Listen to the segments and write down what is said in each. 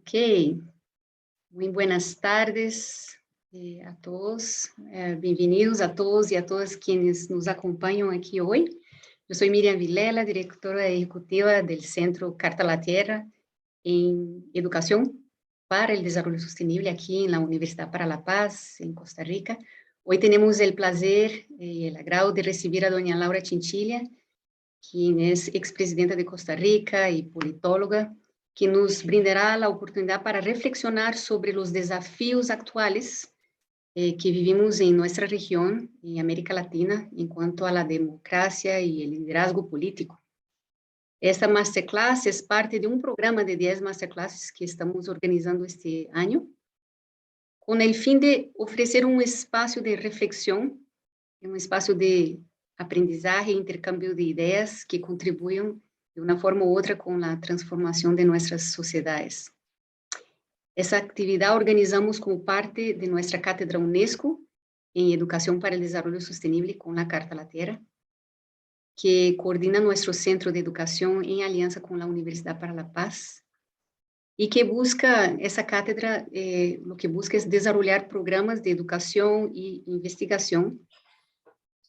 Ok, muy buenas tardes a todos, bienvenidos a todos y a todas quienes nos acompañan aquí hoy. Yo soy Miriam Vilela, directora ejecutiva del Centro Carta a la Tierra en Educación para el Desarrollo Sostenible aquí en la Universidad para la Paz, en Costa Rica. Hoy tenemos el placer y el agrado de recibir a doña Laura Chinchilla, quien es expresidenta de Costa Rica y politóloga, que nos brindará la oportunidad para reflexionar sobre los desafíos actuales que vivimos en nuestra región, en América Latina, en cuanto a la democracia y el liderazgo político. Esta masterclass es parte de un programa de 10 masterclasses que estamos organizando este año, con el fin de ofrecer un espacio de reflexión, un espacio de aprendizaje e intercambio de ideas que contribuyan de una forma u otra con la transformación de nuestras sociedades. Esa actividad organizamos como parte de nuestra cátedra UNESCO en Educación para el Desarrollo Sostenible con la Carta a la Tierra, que coordina nuestro centro de educación en alianza con la Universidad para la Paz, y que busca, esa cátedra, lo que busca es desarrollar programas de educación y investigación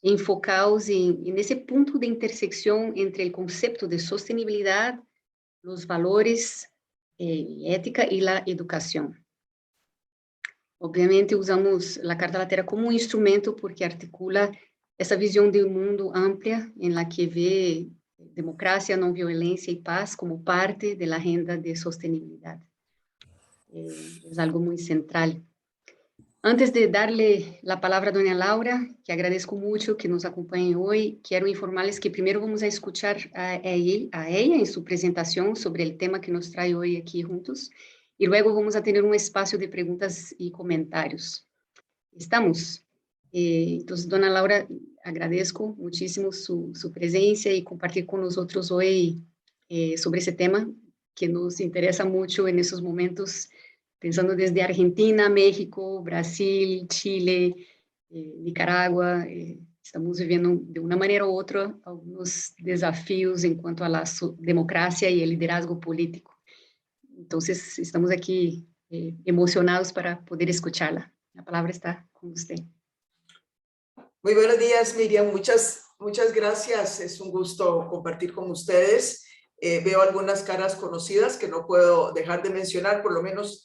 enfocados en ese punto de intersección entre el concepto de sostenibilidad, los valores, ética y la educación. Obviamente usamos la Carta a la Tierra como un instrumento porque articula esa visión de un mundo amplia en la que ve democracia, no violencia y paz como parte de la agenda de sostenibilidad. Es algo muy central. Antes de darle la palabra a doña Laura, que agradezco mucho que nos acompañe hoy, quiero informarles que primero vamos a escuchar a ella en su presentación sobre el tema que nos trae hoy aquí juntos, y luego vamos a tener un espacio de preguntas y comentarios. ¿Estamos? Entonces, doña Laura, agradezco muchísimo su presencia y compartir con nosotros hoy sobre ese tema que nos interesa mucho en esos momentos, pensando desde Argentina, México, Brasil, Chile, Nicaragua. Estamos viviendo de una manera u otra algunos desafíos en cuanto a la democracia y el liderazgo político. Entonces, estamos aquí emocionados para poder escucharla. La palabra está con usted. Muy buenos días, Miriam. Muchas gracias. Es un gusto compartir con ustedes. Veo algunas caras conocidas que no puedo dejar de mencionar, por lo menos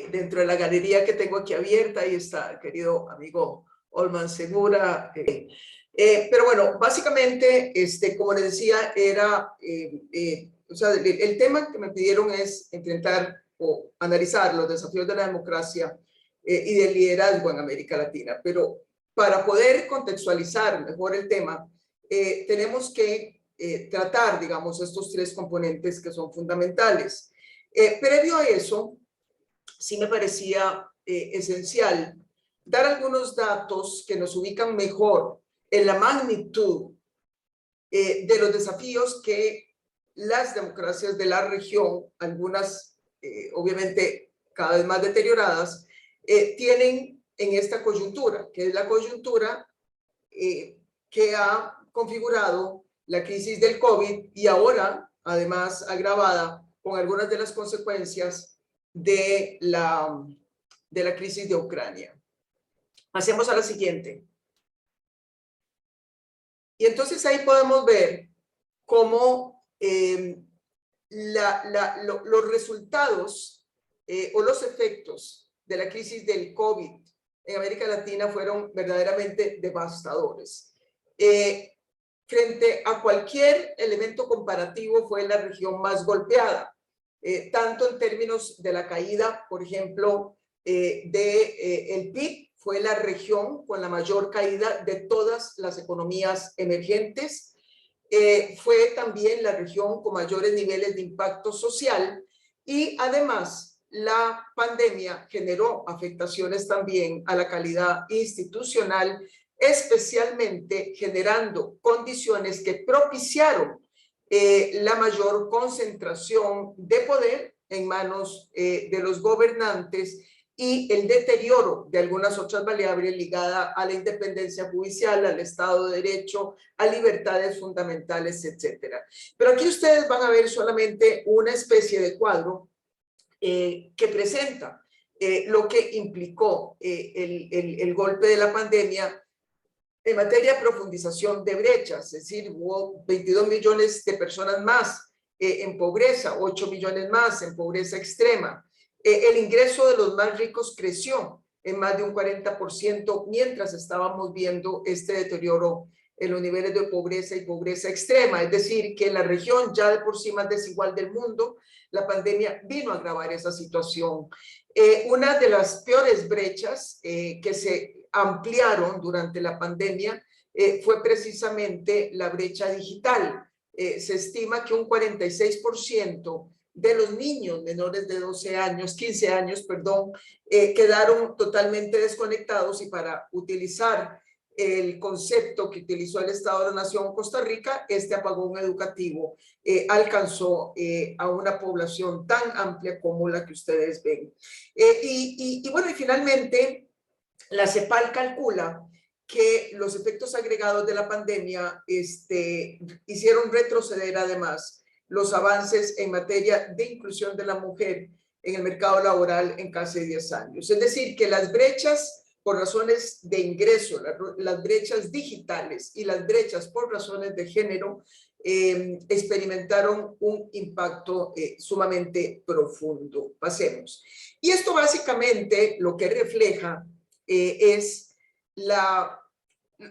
dentro de la galería que tengo aquí abierta. Ahí está el querido amigo Olman Segura. Pero bueno, básicamente, como les decía, era, o sea, el tema que me pidieron es enfrentar o analizar los desafíos de la democracia y del liderazgo en América Latina. Pero para poder contextualizar mejor el tema, tenemos que tratar, digamos, estos tres componentes que son fundamentales. Previo a eso, sí me parecía esencial dar algunos datos que nos ubican mejor en la magnitud de los desafíos que las democracias de la región, algunas obviamente cada vez más deterioradas, tienen en esta coyuntura, que es la coyuntura que ha configurado la crisis del COVID y ahora, además, agravada con algunas de las consecuencias de la crisis de Ucrania. Pasemos a la siguiente. Y entonces ahí podemos ver cómo los resultados o los efectos de la crisis del COVID en América Latina fueron verdaderamente devastadores. Frente a cualquier elemento comparativo, fue la región más golpeada, tanto en términos de la caída, por ejemplo, del PIB, fue la región con la mayor caída de todas las economías emergentes, fue también la región con mayores niveles de impacto social y además la pandemia generó afectaciones también a la calidad institucional, especialmente generando condiciones que propiciaron la mayor concentración de poder en manos de los gobernantes y el deterioro de algunas otras variables ligadas a la independencia judicial, al Estado de Derecho, a libertades fundamentales, etc. Pero aquí ustedes van a ver solamente una especie de cuadro que presenta lo que implicó el golpe de la pandemia en materia de profundización de brechas, es decir, hubo 22 millones de personas más en pobreza, 8 millones más en pobreza extrema. El ingreso de los más ricos creció en más de un 40% mientras estábamos viendo este deterioro en los niveles de pobreza y pobreza extrema. Es decir, que en la región ya de por sí más desigual del mundo, la pandemia vino a agravar esa situación. Una de las peores brechas que se ampliaron durante la pandemia fue precisamente la brecha digital. Se estima que un 46% de los niños menores de 12 años, 15 años, perdón, quedaron totalmente desconectados, y para utilizar el concepto que utilizó el Estado de la Nación Costa Rica, este apagón educativo alcanzó a una población tan amplia como la que ustedes ven. Bueno, y finalmente, la CEPAL calcula que los efectos agregados de la pandemia hicieron retroceder además los avances en materia de inclusión de la mujer en el mercado laboral en casi 10 años. Es decir, que las brechas por razones de ingreso, las brechas digitales y las brechas por razones de género experimentaron un impacto sumamente profundo. Pasemos. Y esto básicamente lo que refleja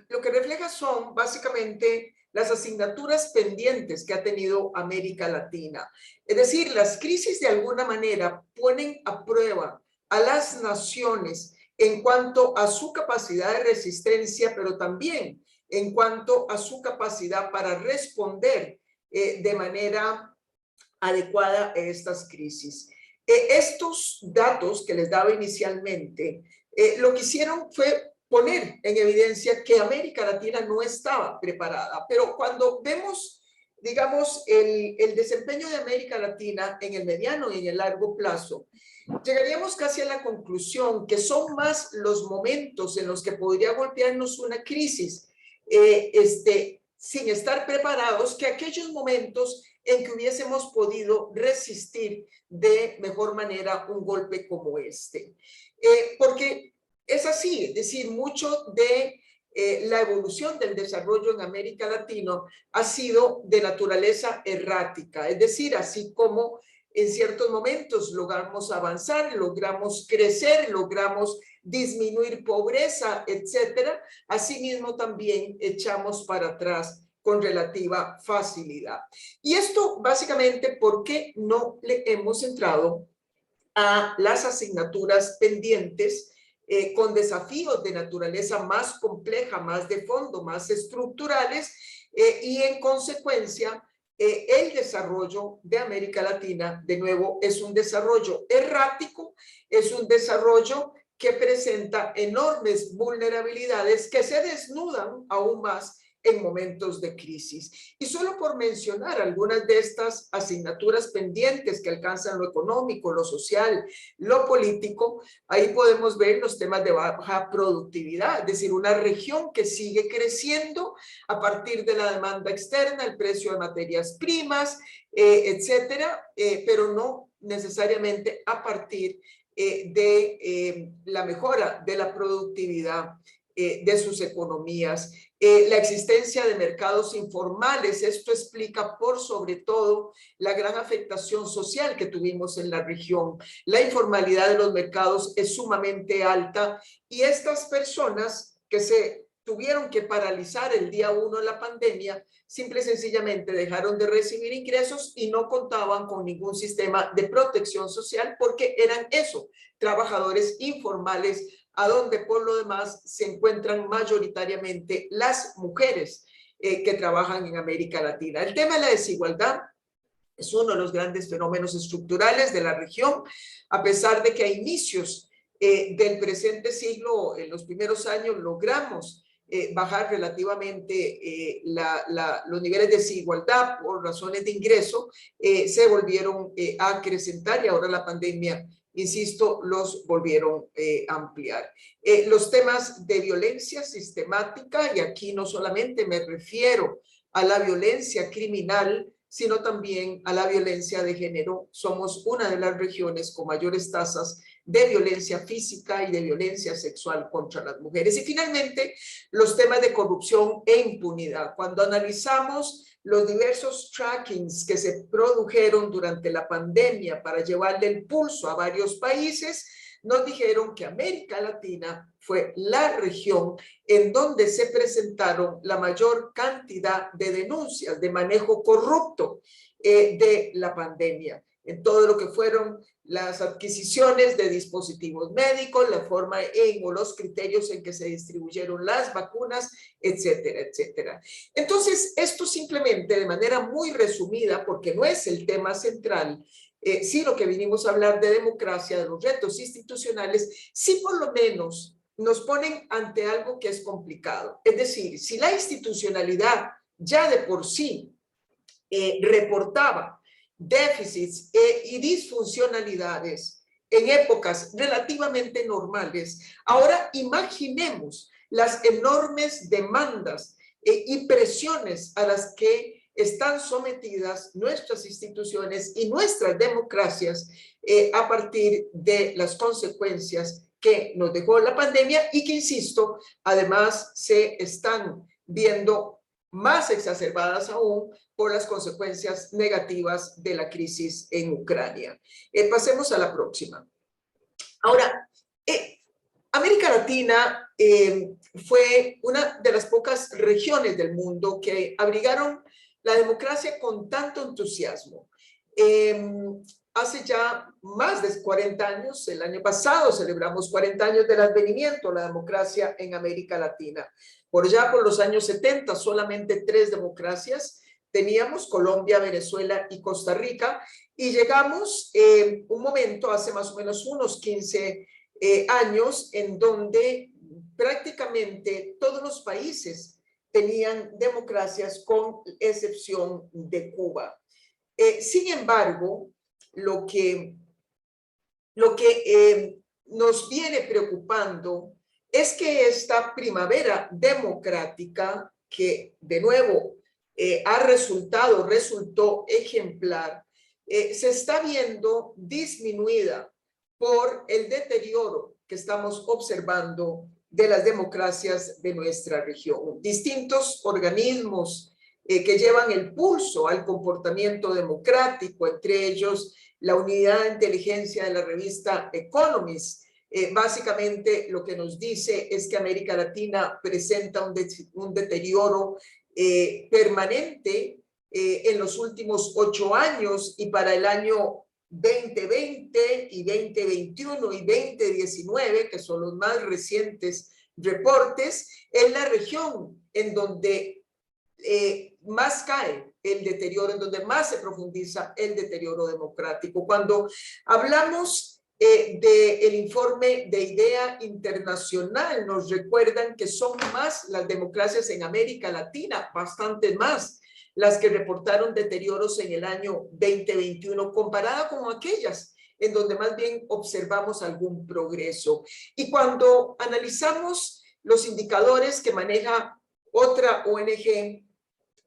lo que refleja son básicamente las asignaturas pendientes que ha tenido América Latina. Es decir, las crisis de alguna manera ponen a prueba a las naciones en cuanto a su capacidad de resistencia, pero también en cuanto a su capacidad para responder de manera adecuada a estas crisis. Estos datos que les daba inicialmente, lo que hicieron fue poner en evidencia que América Latina no estaba preparada, pero cuando vemos, digamos, el desempeño de América Latina en el mediano y en el largo plazo, llegaríamos casi a la conclusión que son más los momentos en los que podría golpearnos una crisis sin estar preparados que aquellos momentos en que hubiésemos podido resistir de mejor manera un golpe como este. Porque es así, es decir, mucho de la evolución del desarrollo en América Latina ha sido de naturaleza errática, es decir, así como en ciertos momentos logramos avanzar, logramos crecer, logramos disminuir pobreza, etcétera, asimismo también echamos para atrás con relativa facilidad. Y esto básicamente porque no le hemos entrado a las asignaturas pendientes con desafíos de naturaleza más compleja, más de fondo, más estructurales, y en consecuencia el desarrollo de América Latina, de nuevo, es un desarrollo errático, es un desarrollo que presenta enormes vulnerabilidades que se desnudan aún más en momentos de crisis. Y solo por mencionar algunas de estas asignaturas pendientes que alcanzan lo económico, lo social, lo político, ahí podemos ver los temas de baja productividad, es decir, una región que sigue creciendo a partir de la demanda externa, el precio de materias primas, etcétera, pero no necesariamente a partir de la mejora de la productividad de sus economías. La existencia de mercados informales, esto explica por sobre todo la gran afectación social que tuvimos en la región. La informalidad de los mercados es sumamente alta y estas personas que se tuvieron que paralizar el día 1 de la pandemia, simple y sencillamente dejaron de recibir ingresos y no contaban con ningún sistema de protección social porque eran eso, trabajadores informales, a donde por lo demás se encuentran mayoritariamente las mujeres que trabajan en América Latina. El tema de la desigualdad es uno de los grandes fenómenos estructurales de la región, a pesar de que a inicios del presente siglo, en los primeros años, logramos bajar relativamente los niveles de desigualdad por razones de ingreso, se volvieron a acrecentar y ahora la pandemia, insisto, los volvieron a ampliar. Los temas de violencia sistemática, y aquí no solamente me refiero a la violencia criminal, sino también a la violencia de género. Somos una de las regiones con mayores tasas de violencia física y de violencia sexual contra las mujeres. Y finalmente, los temas de corrupción e impunidad. Cuando analizamos los diversos trackings que se produjeron durante la pandemia para llevarle el pulso a varios países, nos dijeron que América Latina fue la región en donde se presentaron la mayor cantidad de denuncias de manejo corrupto de la pandemia, en todo lo que fueron las adquisiciones de dispositivos médicos, la forma o los criterios en que se distribuyeron las vacunas, etcétera, etcétera. Entonces, esto simplemente de manera muy resumida, porque no es el tema central, sí lo que vinimos a hablar de democracia, de los retos institucionales, sí por lo menos nos ponen ante algo que es complicado. Es decir, si la institucionalidad ya de por sí reportaba déficits y disfuncionalidades en épocas relativamente normales, ahora imaginemos las enormes demandas y presiones a las que están sometidas nuestras instituciones y nuestras democracias a partir de las consecuencias que nos dejó la pandemia y que, insisto, además se están viendo más exacerbadas aún por las consecuencias negativas de la crisis en Ucrania. Pasemos a la próxima. Ahora, América Latina fue una de las pocas regiones del mundo que abrigaron la democracia con tanto entusiasmo. Hace ya más de 40 años, el año pasado celebramos 40 años del advenimiento de la democracia en América Latina. Por los años 70, solamente 3 democracias teníamos: Colombia, Venezuela y Costa Rica, y llegamos un momento, hace más o menos unos 15 años, en donde prácticamente todos los países tenían democracias con excepción de Cuba. Sin embargo, lo que nos viene preocupando es que esta primavera democrática, que de nuevo resultó ejemplar, se está viendo disminuida por el deterioro que estamos observando de las democracias de nuestra región. Distintos organismos que llevan el pulso al comportamiento democrático, entre ellos la unidad de inteligencia de la revista Economist, básicamente lo que nos dice es que América Latina presenta un deterioro permanente en los últimos 8 años, y para el año 2020 y 2021 y 2019, que son los más recientes reportes, es la región en donde más cae el deterioro, en donde más se profundiza el deterioro democrático. Cuando hablamos del informe de IDEA Internacional, nos recuerdan que son más las democracias en América Latina, bastante más, las que reportaron deterioros en el año 2021, comparada con aquellas en donde más bien observamos algún progreso. Y cuando analizamos los indicadores que maneja otra ONG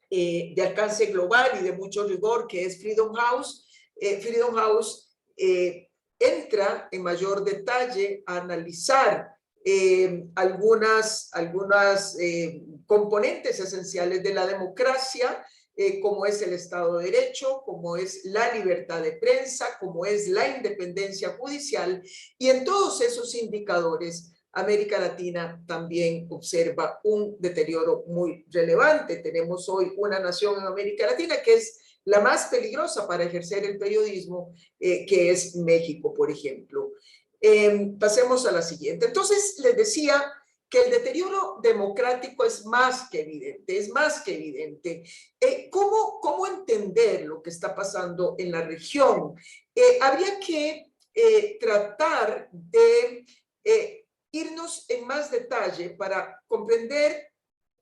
de alcance global y de mucho rigor, que es Freedom House, entra en mayor detalle a analizar algunas componentes esenciales de la democracia, como es el Estado de Derecho, como es la libertad de prensa, como es la independencia judicial, y en todos esos indicadores América Latina también observa un deterioro muy relevante. Tenemos hoy una nación en América Latina que es la más peligrosa para ejercer el periodismo, que es México, por ejemplo. Pasemos a la siguiente. Entonces, les decía que el deterioro democrático es más que evidente, ¿Cómo entender lo que está pasando en la región? Habría que tratar de irnos en más detalle para comprender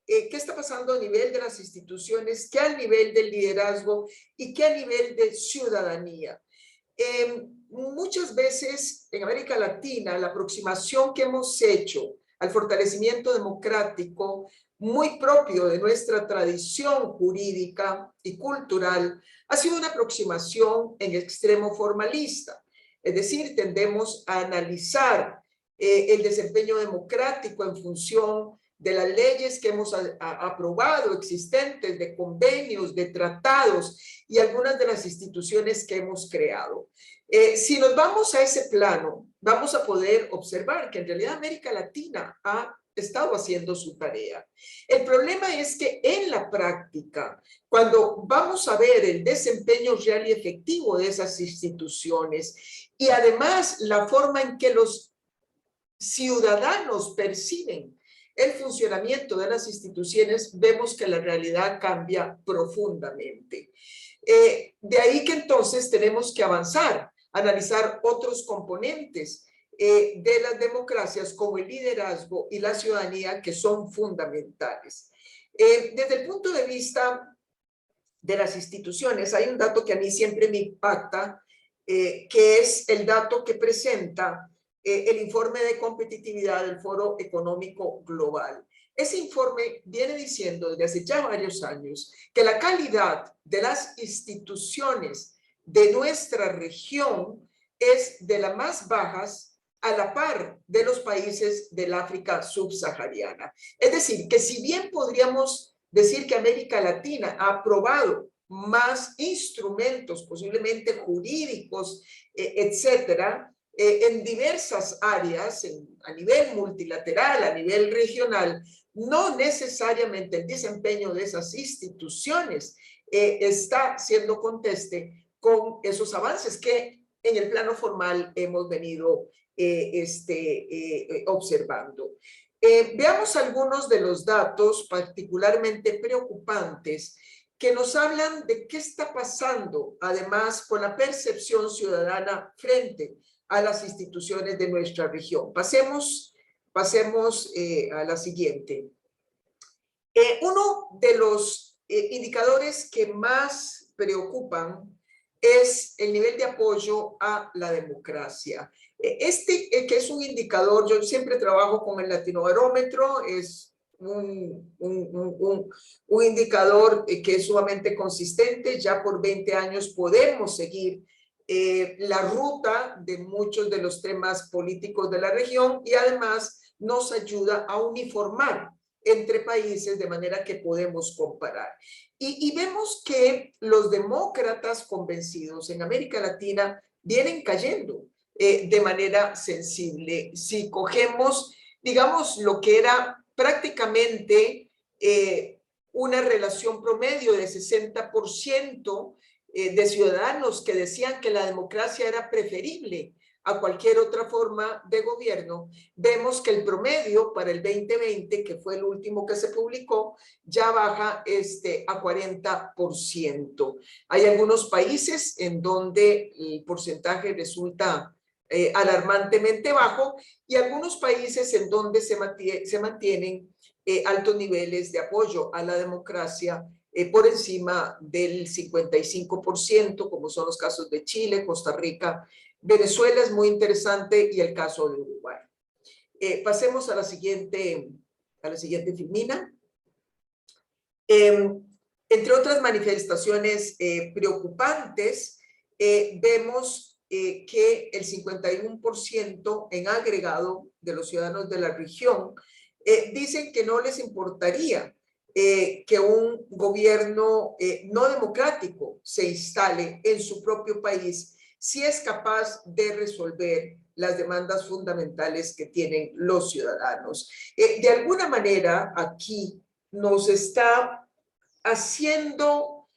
qué está pasando a nivel de las instituciones, qué a nivel del liderazgo y qué a nivel de ciudadanía. Muchas veces en América Latina la aproximación que hemos hecho al fortalecimiento democrático muy propio de nuestra tradición jurídica y cultural, ha sido una aproximación en extremo formalista. Es decir, tendemos a analizar el desempeño democrático en función de las leyes que hemos aprobado existentes, de convenios, de tratados y algunas de las instituciones que hemos creado. Si nos vamos a ese plano, vamos a poder observar que en realidad América Latina ha estado haciendo su tarea. El problema es que en la práctica, cuando vamos a ver el desempeño real y efectivo de esas instituciones y además la forma en que los ciudadanos perciben el funcionamiento de las instituciones, vemos que la realidad cambia profundamente. De ahí que entonces tenemos que avanzar, analizar otros componentes de las democracias como el liderazgo y la ciudadanía que son fundamentales. Desde el punto de vista de las instituciones, hay un dato que a mí siempre me impacta, que es el dato que presenta el informe de competitividad del Foro Económico Global. Ese informe viene diciendo desde hace ya varios años que la calidad de las instituciones de nuestra región es de las más bajas a la par de los países del África subsahariana. Es decir, que si bien podríamos decir que América Latina ha aprobado más instrumentos, posiblemente jurídicos, etcétera, en diversas áreas, a nivel multilateral, a nivel regional, no necesariamente el desempeño de esas instituciones está siendo conteste con esos avances que en el plano formal hemos venido observando. Veamos algunos de los datos particularmente preocupantes que nos hablan de qué está pasando, además, con la percepción ciudadana frente a las instituciones de nuestra región. Pasemos a la siguiente. Uno de los indicadores que más preocupan es el nivel de apoyo a la democracia. Que es un indicador, yo siempre trabajo con el Latinobarómetro, es un indicador que es sumamente consistente. Ya por 20 años podemos seguir la ruta de muchos de los temas políticos de la región y además nos ayuda a uniformar entre países de manera que podemos comparar. Y vemos que los demócratas convencidos en América Latina vienen cayendo de manera sensible. Si cogemos, digamos, lo que era prácticamente una relación promedio de 60% de ciudadanos que decían que la democracia era preferible a cualquier otra forma de gobierno, vemos que el promedio para el 2020, que fue el último que se publicó, ya baja a 40%. Hay algunos países en donde el porcentaje resulta alarmantemente bajo y algunos países en donde se mantienen altos niveles de apoyo a la democracia por encima del 55%, como son los casos de Chile, Costa Rica, Venezuela es muy interesante y el caso de Uruguay. Pasemos a la siguiente filmina. Entre otras manifestaciones preocupantes, vemos que el 51% en agregado de los ciudadanos de la región dicen que no les importaría que un gobierno no democrático se instale en su propio país si es capaz de resolver las demandas fundamentales que tienen los ciudadanos. De alguna manera, aquí nos está haciendo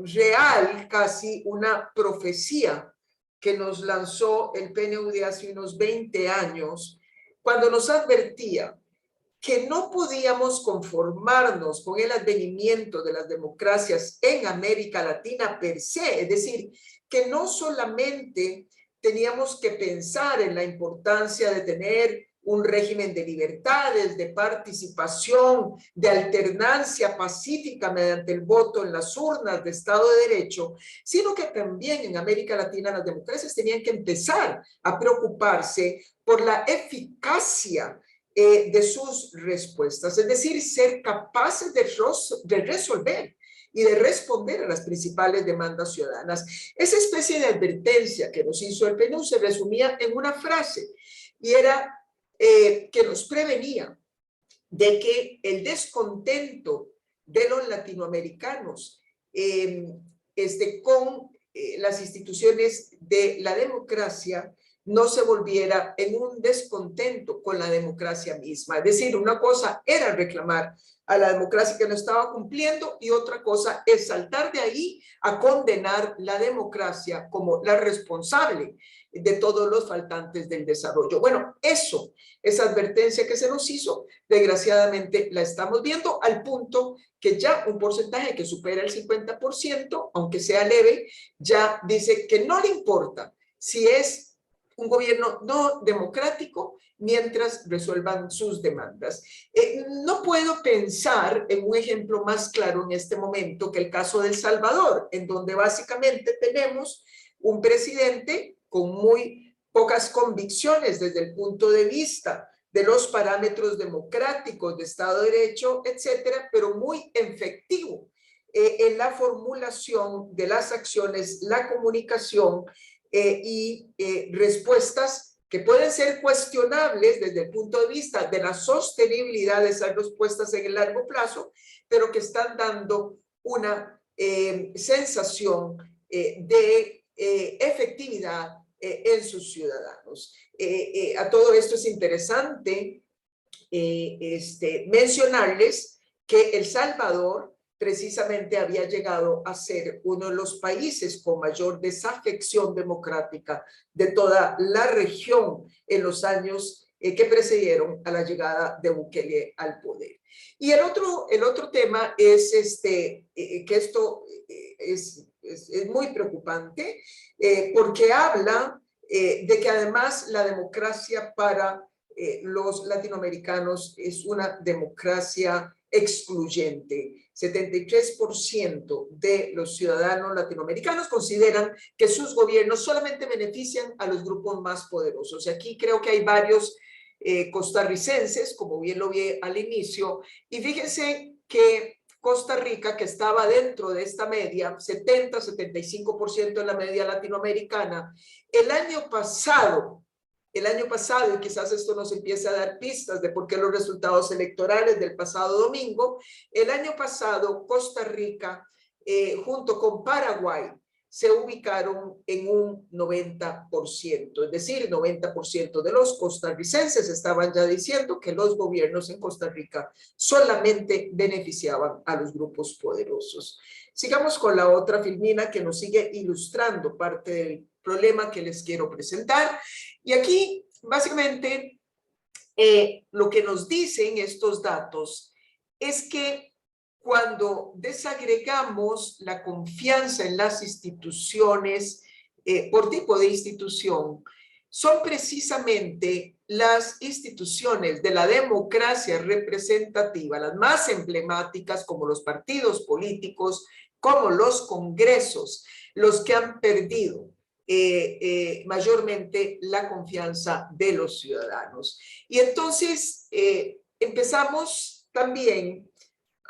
real casi una profecía que nos lanzó el PNUD hace unos 20 años, cuando nos advertía que no podíamos conformarnos con el advenimiento de las democracias en América Latina per se, es decir, que no solamente teníamos que pensar en la importancia de tener un régimen de libertades, de participación, de alternancia pacífica mediante el voto en las urnas, de Estado de Derecho, sino que también en América Latina las democracias tenían que empezar a preocuparse por la eficacia de sus respuestas, es decir, ser capaces de resolver y de responder a las principales demandas ciudadanas. Esa especie de advertencia que nos hizo el PNUD se resumía en una frase y era que nos prevenía de que el descontento de los latinoamericanos con las instituciones de la democracia no se volviera en un descontento con la democracia misma. Es decir, una cosa era reclamar a la democracia que no estaba cumpliendo y otra cosa es saltar de ahí a condenar la democracia como la responsable de todos los faltantes del desarrollo. Bueno, esa advertencia que se nos hizo, desgraciadamente la estamos viendo al punto que ya un porcentaje que supera el 50%, aunque sea leve, ya dice que no le importa si es un gobierno no democrático mientras resuelvan sus demandas. No puedo pensar en un ejemplo más claro en este momento que el caso de El Salvador, en donde básicamente tenemos un presidente con muy pocas convicciones desde el punto de vista de los parámetros democráticos, de Estado de Derecho, etcétera, pero muy efectivo en la formulación de las acciones, la comunicación y respuestas que pueden ser cuestionables desde el punto de vista de la sostenibilidad de esas respuestas en el largo plazo, pero que están dando una sensación de efectividad en sus ciudadanos. A todo esto es interesante mencionarles que El Salvador precisamente había llegado a ser uno de los países con mayor desafección democrática de toda la región en los años que precedieron a la llegada de Bukele al poder. Y el otro tema es que esto es muy preocupante porque habla de que además la democracia para los latinoamericanos es una democracia excluyente. 73% de los ciudadanos latinoamericanos consideran que sus gobiernos solamente benefician a los grupos más poderosos. Y aquí creo que hay varios costarricenses, como bien lo vi al inicio, y fíjense que Costa Rica, que estaba dentro de esta media, 70-75% de la media latinoamericana, el año pasado, y quizás esto nos empiece a dar pistas de por qué los resultados electorales del pasado domingo, el año pasado Costa Rica, junto con Paraguay, se ubicaron en un 90%, es decir, 90% de los costarricenses estaban ya diciendo que los gobiernos en Costa Rica solamente beneficiaban a los grupos poderosos. Sigamos con la otra filmina que nos sigue ilustrando parte del problema que les quiero presentar. Y aquí, básicamente, lo que nos dicen estos datos es que cuando desagregamos la confianza en las instituciones por tipo de institución, son precisamente las instituciones de la democracia representativa, las más emblemáticas como los partidos políticos, como los congresos, los que han perdido mayormente la confianza de los ciudadanos. Y entonces empezamos también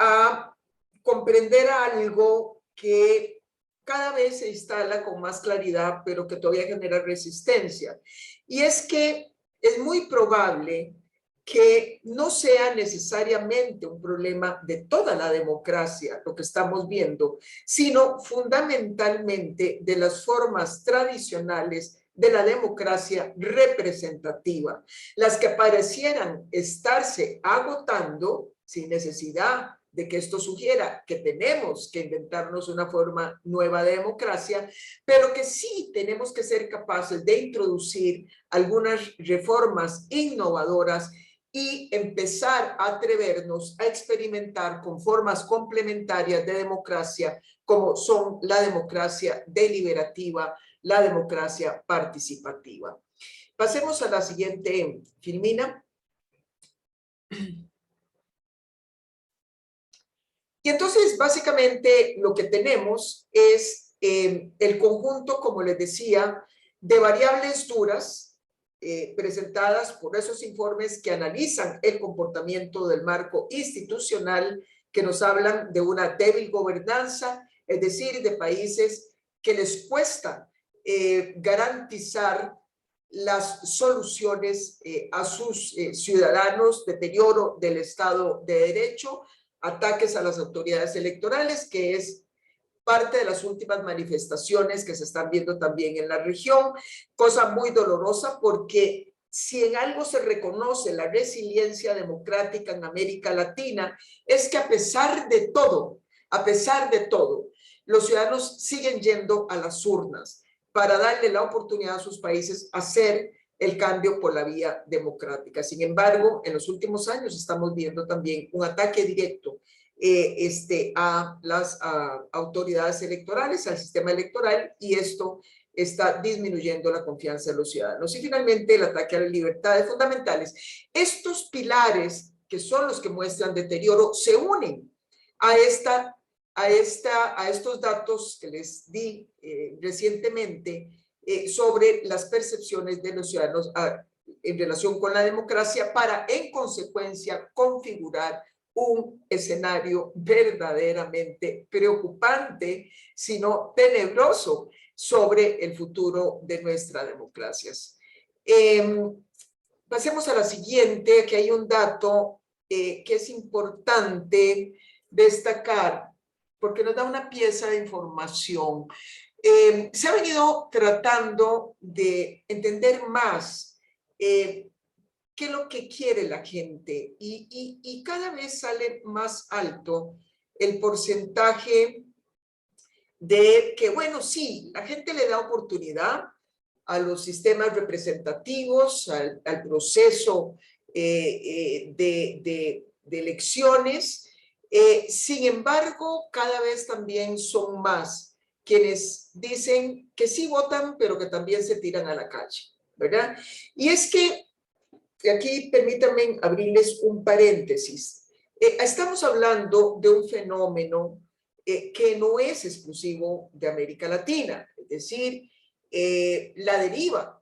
a comprender algo que cada vez se instala con más claridad, pero que todavía genera resistencia. Y es que es muy probable que no sea necesariamente un problema de toda la democracia, lo que estamos viendo, sino fundamentalmente de las formas tradicionales de la democracia representativa, las que parecieran estarse agotando sin necesidad de que esto sugiera que tenemos que inventarnos una forma nueva de democracia, pero que sí tenemos que ser capaces de introducir algunas reformas innovadoras y empezar a atrevernos a experimentar con formas complementarias de democracia como son la democracia deliberativa, la democracia participativa. Pasemos a la siguiente filmina. Y entonces, básicamente, lo que tenemos es el conjunto, como les decía, de variables duras presentadas por esos informes que analizan el comportamiento del marco institucional, que nos hablan de una débil gobernanza, es decir, de países que les cuesta garantizar las soluciones a sus ciudadanos, deterioro del Estado de Derecho, ataques a las autoridades electorales, que es parte de las últimas manifestaciones que se están viendo también en la región, cosa muy dolorosa porque si en algo se reconoce la resiliencia democrática en América Latina, es que a pesar de todo, los ciudadanos siguen yendo a las urnas para darle la oportunidad a sus países a hacer el cambio por la vía democrática. Sin embargo, en los últimos años estamos viendo también un ataque directo a las autoridades electorales, al sistema electoral, y esto está disminuyendo la confianza de los ciudadanos. Y finalmente, el ataque a las libertades fundamentales. Estos pilares, que son los que muestran deterioro, se unen a estos datos que les di recientemente sobre las percepciones de los ciudadanos en relación con la democracia, para en consecuencia configurar un escenario verdaderamente preocupante, sino tenebroso, sobre el futuro de nuestras democracias. Pasemos a la siguiente. Aquí hay un dato que es importante destacar, porque nos da una pieza de información. Se ha venido tratando de entender más qué es lo que quiere la gente, y cada vez sale más alto el porcentaje de que, bueno, sí, la gente le da oportunidad a los sistemas representativos, al proceso de elecciones. Sin embargo, cada vez también son más quienes dicen que sí votan, pero que también se tiran a la calle, ¿verdad? Y es que aquí permítanme abrirles un paréntesis. Estamos hablando de un fenómeno que no es exclusivo de América Latina, es decir, la deriva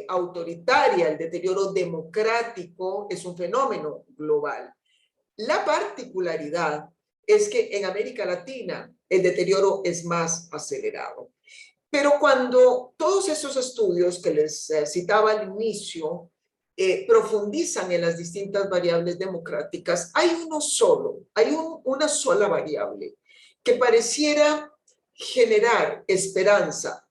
autoritaria, el deterioro democrático es un fenómeno global. La particularidad es que en América Latina el deterioro es más acelerado. Pero cuando todos esos estudios que les citaba al inicio profundizan en las distintas variables democráticas, hay una sola variable que pareciera generar esperanza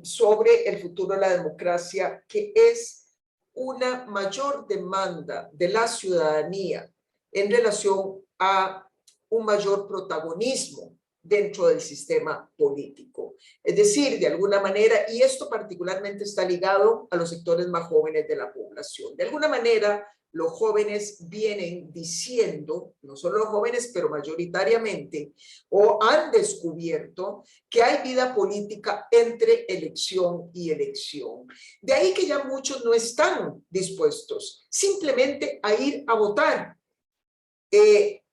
sobre el futuro de la democracia, que es una mayor demanda de la ciudadanía en relación a un mayor protagonismo dentro del sistema político. Es decir, de alguna manera, y esto particularmente está ligado a los sectores más jóvenes de la población, de alguna manera los jóvenes vienen diciendo, no solo los jóvenes, pero mayoritariamente, o han descubierto que hay vida política entre elección y elección. De ahí que ya muchos no están dispuestos simplemente a ir a votar,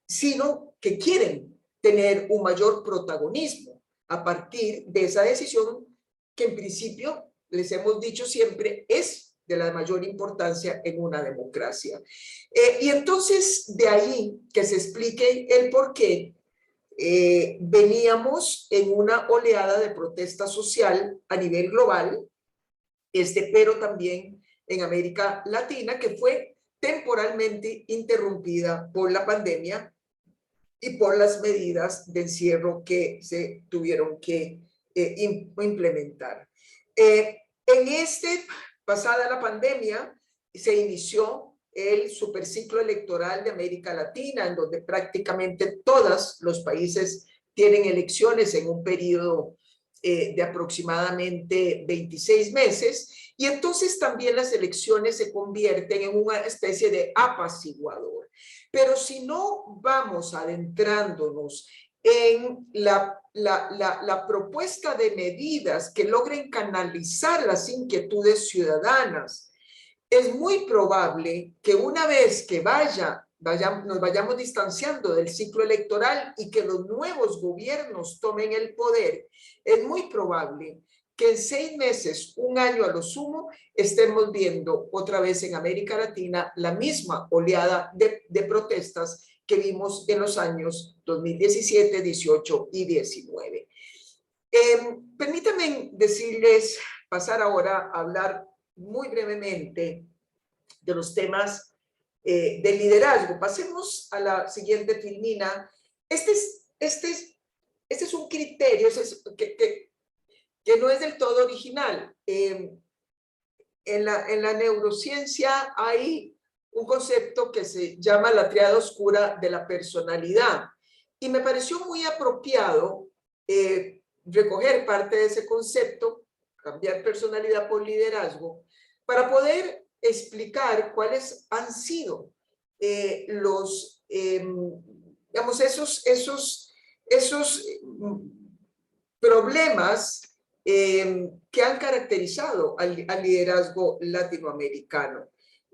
sino que quieren tener un mayor protagonismo a partir de esa decisión que en principio, les hemos dicho siempre, es de la mayor importancia en una democracia. Y entonces de ahí que se explique el por qué veníamos en una oleada de protesta social a nivel global, pero también en América Latina, que fue temporalmente interrumpida por la pandemia y por las medidas de encierro que se tuvieron que implementar. Pasada la pandemia, se inició el superciclo electoral de América Latina, en donde prácticamente todos los países tienen elecciones en un periodo de aproximadamente 26 meses, y entonces también las elecciones se convierten en una especie de apaciguador. Pero si no vamos adentrándonos en la propuesta de medidas que logren canalizar las inquietudes ciudadanas, es muy probable que una vez que nos vayamos distanciando del ciclo electoral y que los nuevos gobiernos tomen el poder, es muy probable que en 6 meses, un año a lo sumo, estemos viendo otra vez en América Latina la misma oleada de protestas que vimos en los años 2017, 18 y 19. Permítanme decirles, pasar ahora a hablar muy brevemente de los temas del liderazgo. Pasemos a la siguiente filmina. Este es un criterio que no es del todo original. En la neurociencia hay un concepto que se llama la triada oscura de la personalidad. Y me pareció muy apropiado recoger parte de ese concepto, cambiar personalidad por liderazgo, para poder explicar cuáles han sido los, digamos, esos problemas que han caracterizado al liderazgo latinoamericano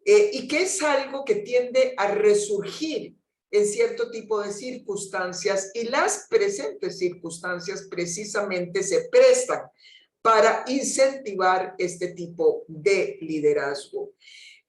y que es algo que tiende a resurgir en cierto tipo de circunstancias, y las presentes circunstancias precisamente se prestan para incentivar este tipo de liderazgo,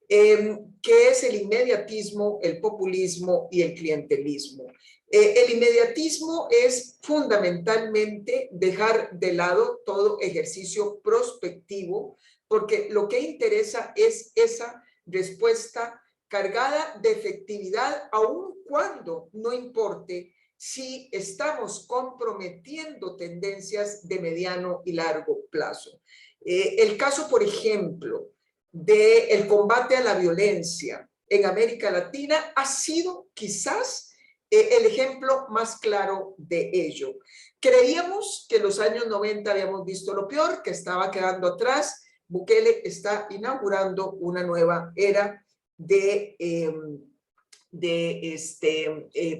que es el inmediatismo, el populismo y el clientelismo. El inmediatismo es fundamentalmente dejar de lado todo ejercicio prospectivo, porque lo que interesa es esa respuesta cargada de efectividad, aun cuando no importe si estamos comprometiendo tendencias de mediano y largo plazo. El caso, por ejemplo, del combate a la violencia en América Latina ha sido quizás el ejemplo más claro de ello. Creíamos que en los años 90 habíamos visto lo peor, que estaba quedando atrás. Bukele está inaugurando una nueva era de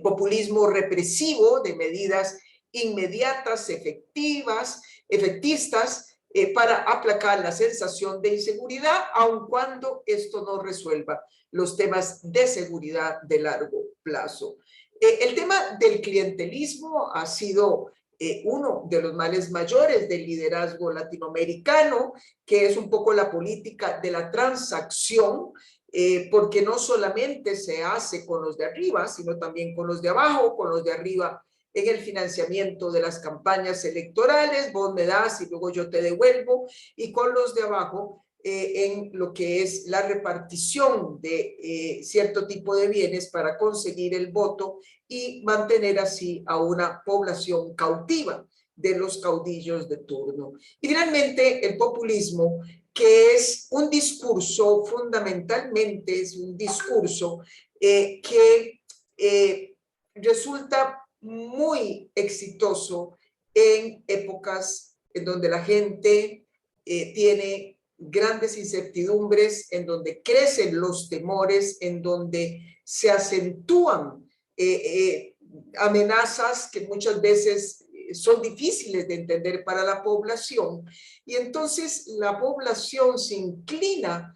populismo represivo, de medidas inmediatas, efectistas, para aplacar la sensación de inseguridad, aun cuando esto no resuelva los temas de seguridad de largo plazo. El tema del clientelismo ha sido uno de los males mayores del liderazgo latinoamericano, que es un poco la política de la transacción, porque no solamente se hace con los de arriba, sino también con los de abajo, con los de arriba en el financiamiento de las campañas electorales, vos me das y luego yo te devuelvo, y con los de abajo en lo que es la repartición de cierto tipo de bienes para conseguir el voto y mantener así a una población cautiva de los caudillos de turno. Y finalmente el populismo, que es un discurso, fundamentalmente es un discurso que resulta muy exitoso en épocas en donde la gente tiene grandes incertidumbres, en donde crecen los temores, en donde se acentúan amenazas que muchas veces son difíciles de entender para la población, y entonces la población se inclina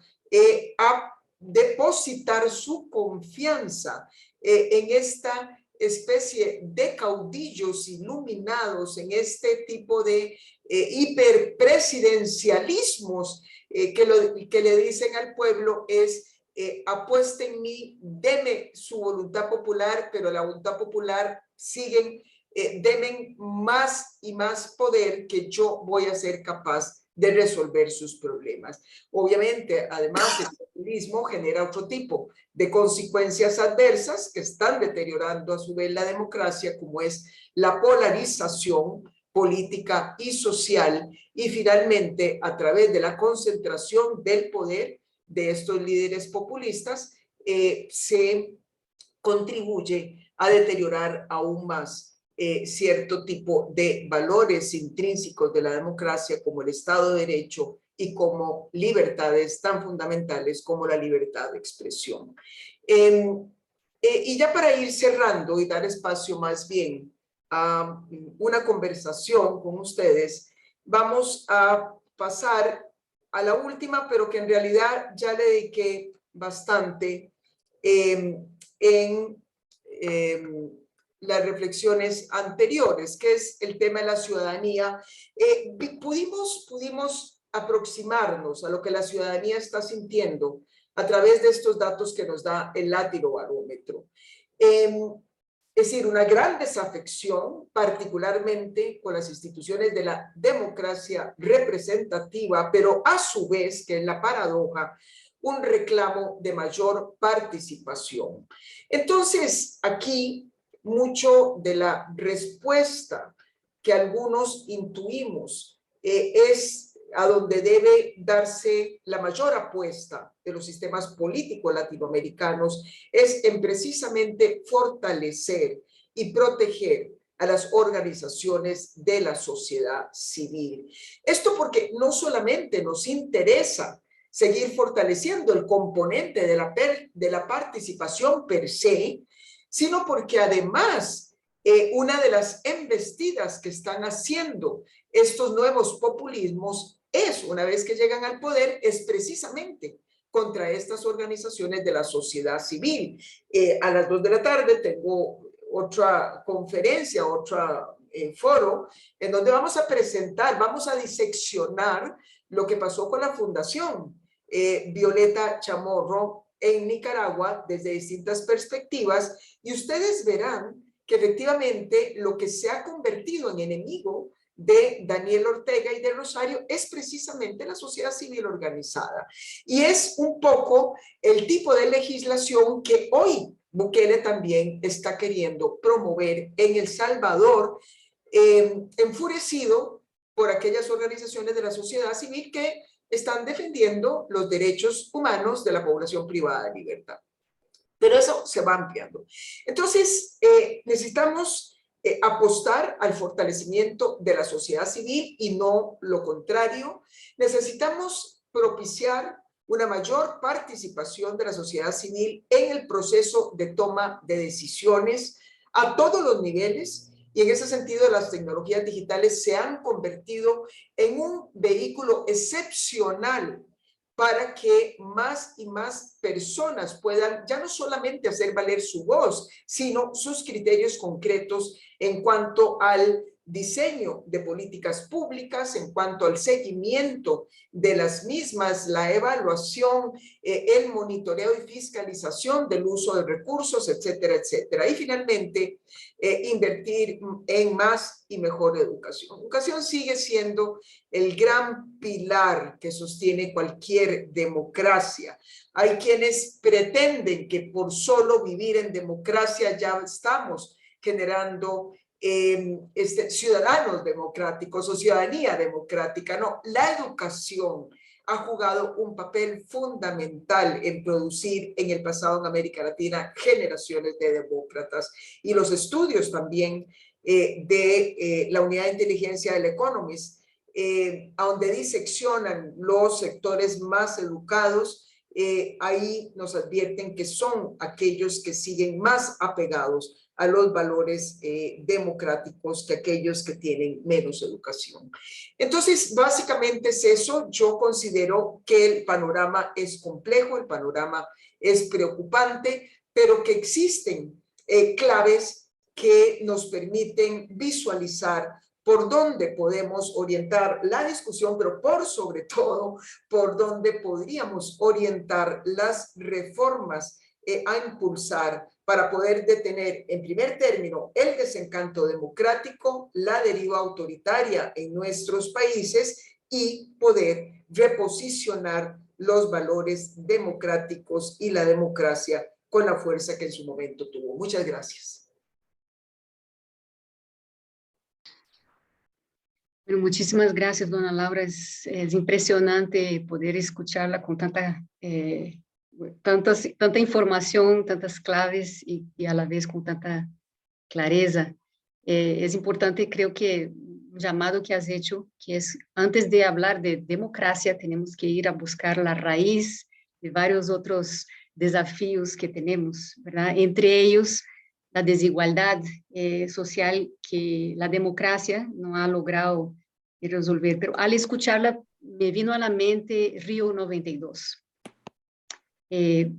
a depositar su confianza en esta especie de caudillos iluminados, en este tipo de hiperpresidencialismos que le dicen al pueblo es apuesta en mí, deme su voluntad popular, pero la voluntad popular siguen, denme más y más poder que yo voy a ser capaz de resolver sus problemas. Obviamente, además, el populismo genera otro tipo de consecuencias adversas que están deteriorando a su vez la democracia, como es la polarización política y social, y finalmente, a través de la concentración del poder de estos líderes populistas, se contribuye a deteriorar aún más cierto tipo de valores intrínsecos de la democracia, como el Estado de Derecho y como libertades tan fundamentales como la libertad de expresión. Y ya para ir cerrando y dar espacio más bien a una conversación con ustedes, vamos a pasar a la última, pero que en realidad ya le dediqué bastante en las reflexiones anteriores, que es el tema de la ciudadanía. Pudimos aproximarnos a lo que la ciudadanía está sintiendo a través de estos datos que nos da el Latirobarómetro. Es decir, una gran desafección, particularmente con las instituciones de la democracia representativa, pero a su vez, que es la paradoja, un reclamo de mayor participación. Entonces, aquí mucho de la respuesta que algunos intuimos es a donde debe darse la mayor apuesta de los sistemas políticos latinoamericanos, es en precisamente fortalecer y proteger a las organizaciones de la sociedad civil. Esto porque no solamente nos interesa seguir fortaleciendo el componente de la participación per se, sino porque además una de las embestidas que están haciendo estos nuevos populismos es, una vez que llegan al poder, es precisamente contra estas organizaciones de la sociedad civil. A las 2 de la tarde tengo otra conferencia, otro foro, en donde vamos a presentar, vamos a diseccionar lo que pasó con la Fundación Violeta Chamorro en Nicaragua desde distintas perspectivas, y ustedes verán que efectivamente lo que se ha convertido en enemigo de Daniel Ortega y de Rosario es precisamente la sociedad civil organizada. Y es un poco el tipo de legislación que hoy Bukele también está queriendo promover en El Salvador, enfurecido por aquellas organizaciones de la sociedad civil que están defendiendo los derechos humanos de la población privada de libertad. Pero eso se va ampliando. Entonces, necesitamos apostar al fortalecimiento de la sociedad civil y no lo contrario. Necesitamos propiciar una mayor participación de la sociedad civil en el proceso de toma de decisiones a todos los niveles, y en ese sentido las tecnologías digitales se han convertido en un vehículo excepcional para que más y más personas puedan ya no solamente hacer valer su voz, sino sus criterios concretos en cuanto al diseño de políticas públicas, en cuanto al seguimiento de las mismas, la evaluación, el monitoreo y fiscalización del uso de recursos, etcétera, etcétera. Y finalmente, invertir en más y mejor educación. Educación sigue siendo el gran pilar que sostiene cualquier democracia. Hay quienes pretenden que por solo vivir en democracia ya estamos generando ciudadanos democráticos o ciudadanía democrática. No, la educación ha jugado un papel fundamental en producir en el pasado en América Latina generaciones de demócratas, y los estudios también de la unidad de inteligencia del Economist, a donde diseccionan los sectores más educados, ahí nos advierten que son aquellos que siguen más apegados a los valores democráticos que aquellos que tienen menos educación. Entonces, básicamente es eso. Yo considero que el panorama es complejo, el panorama es preocupante, pero que existen claves que nos permiten visualizar por dónde podemos orientar la discusión, pero por sobre todo, por dónde podríamos orientar las reformas a impulsar para poder detener, en primer término, el desencanto democrático, la deriva autoritaria en nuestros países, y poder reposicionar los valores democráticos y la democracia con la fuerza que en su momento tuvo. Muchas gracias. Bueno, muchísimas gracias, dona Laura. Es impresionante poder escucharla con tanta información, tantas claves y a la vez con tanta clareza. Es importante, creo que un llamado que has hecho, que es antes de hablar de democracia, tenemos que ir a buscar la raíz de varios otros desafíos que tenemos, ¿verdad? Entre ellos, la desigualdad social que la democracia no ha logrado resolver. Pero al escucharla, me vino a la mente Río 92.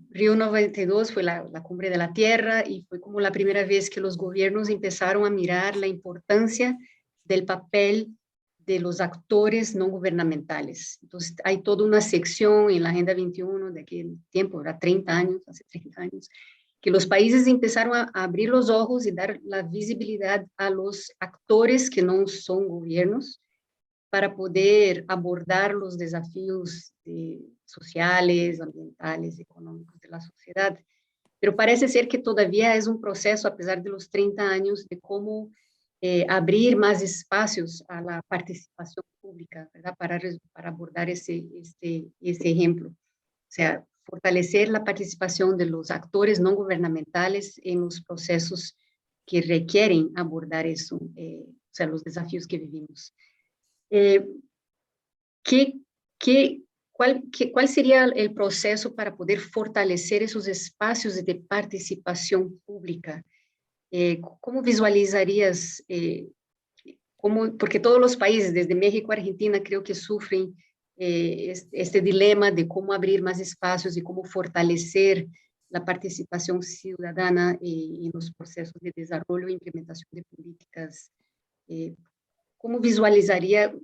Río 92 fue la cumbre de la Tierra y fue como la primera vez que los gobiernos empezaron a mirar la importancia del papel de los actores no gubernamentales. Entonces, hay toda una sección en la Agenda 21 de aquel tiempo, era 30 años, hace 30 años, que los países empezaron a abrir los ojos y dar la visibilidad a los actores que no son gobiernos para poder abordar los desafíos sociales, ambientales, económicos de la sociedad. Pero parece ser que todavía es un proceso, a pesar de los 30 años, de cómo abrir más espacios a la participación pública, ¿verdad? Para abordar ese ejemplo. O sea, fortalecer la participación de los actores no gubernamentales en los procesos que requieren abordar eso, o sea, los desafíos que vivimos. ¿Qué, ¿Cuál sería el proceso para poder fortalecer esos espacios de participación pública? ¿Cómo visualizarías, porque todos los países, desde México a Argentina, creo que sufren este dilema de cómo abrir más espacios y cómo fortalecer la participación ciudadana en los procesos de desarrollo e implementación de políticas? ¿Cómo visualizaría